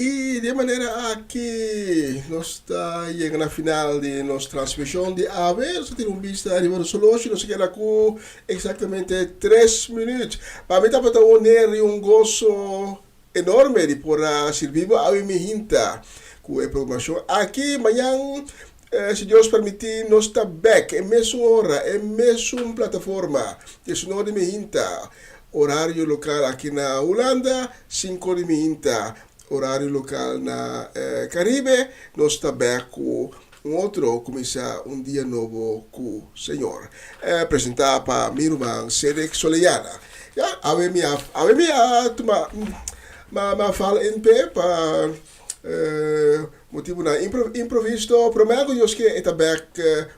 Y de manera que nós está chegando ao final de nossa transmissão de AVE, nós temos um vista de uma solução, nós queremos com exatamente 3 minutos. Para mim, para ter um gozo enorme de poder servir a minha gente com a programação. Aqui, amanhã, se Deus permitir, nós está back, em mesma hora, em mesma plataforma, de sonoro de minha gente. Horário local aqui na Holanda, 5 de minha gente. Horário local na Caribe, nós também com outro começar dia novo com o Senhor. Apresentar para minha irmã Cedric Soleyana. A minha ma fala em pé para motivo na improviso. Prometo que está bem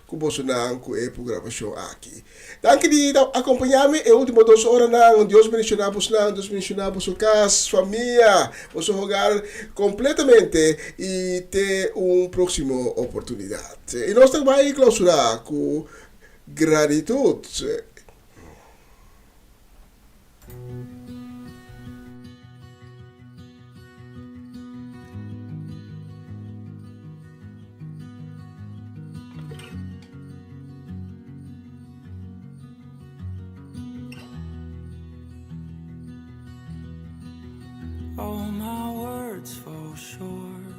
com você na programação aqui. Danke de acompanhar-me em últimas 2 horas. Deus mencionar você, Deus mencionar você casa, família, você jogar completamente e ter uma próxima oportunidade. E nós também clausurar com gratitude. All my words fall short.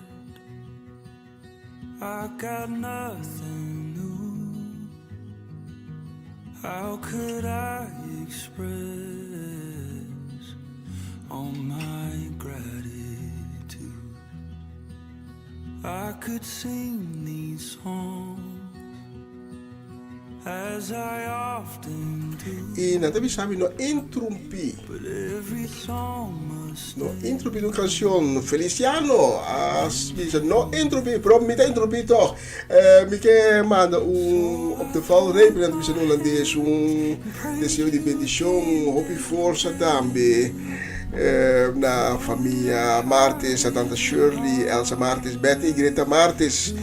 I got nothing new. How could I express all my gratitude? I could sing these songs as I often do. E natabi sabi no interrompi. But every song must No interrompi de canción Feliciano. As no interrompi, però mi ta interrompi toch. Mi che manda op de valreep en we zijn Hollandees deseo di bendición, hopi forza dambe. Na família Martins, a tanta Shirley, Elsa Martins, Betty, Greta Martins.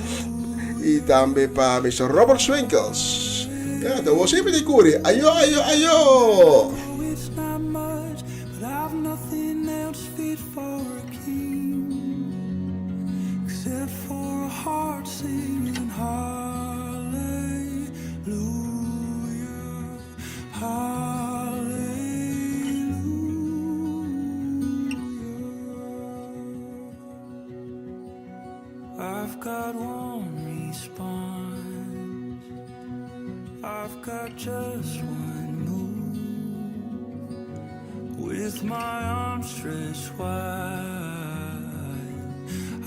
E também para Mr. Robert Swinkels. Ja, dat was even de koerie. Ayo, ayo, ayo! It's not much, but I've nothing else fit for a king except for a heart singing hallelujah, hallelujah. I've got one response. I've got just one move. With my arms stretched wide,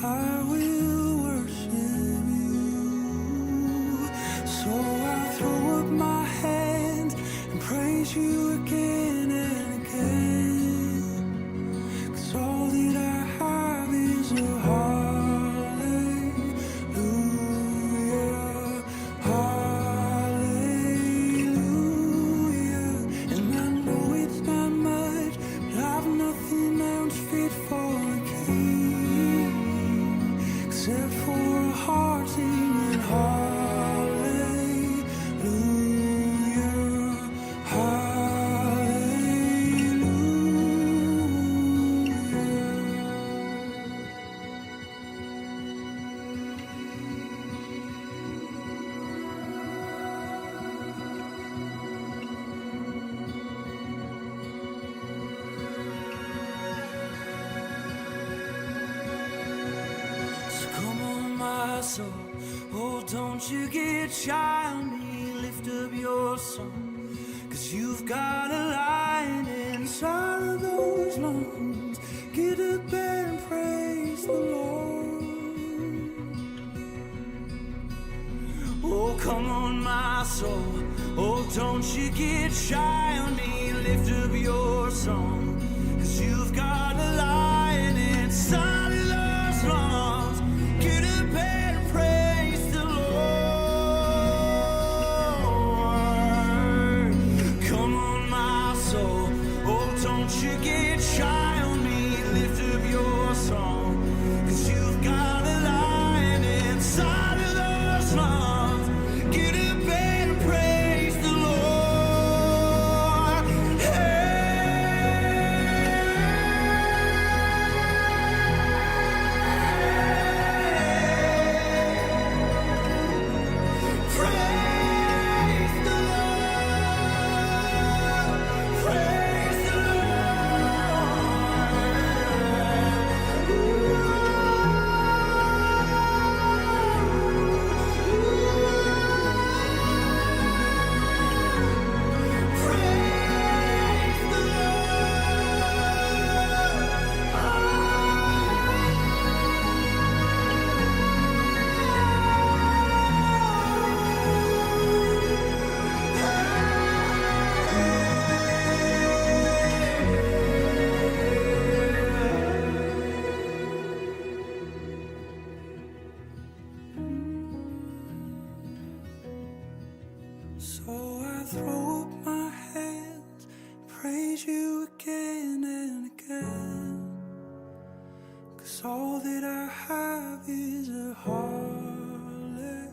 I will worship you. So I throw up my hands and praise you again and again. 'Cause all that I have is a hallelujah, hallelujah. And I know it's not much, but I've nothing else fit for a king except for a heart singing hallelujah, So come on, my soul, oh, don't you get shy on me, lift up your song, 'cause you've got a lion inside of those lungs. Get up and praise the Lord. Oh, come on, my soul, oh, don't you get shy on me, lift up your song, 'cause you've got a lion inside of those lungs. Get up and praise the Lord. Come on, my soul, oh, don't you get shy on me, lift up your song, 'cause you've got a lion inside of those lungs. Get up and praise the Lord. Praise the Lord. Praise the So I throw up my hands, praise you again and again, 'cause all that I have is a hallelujah.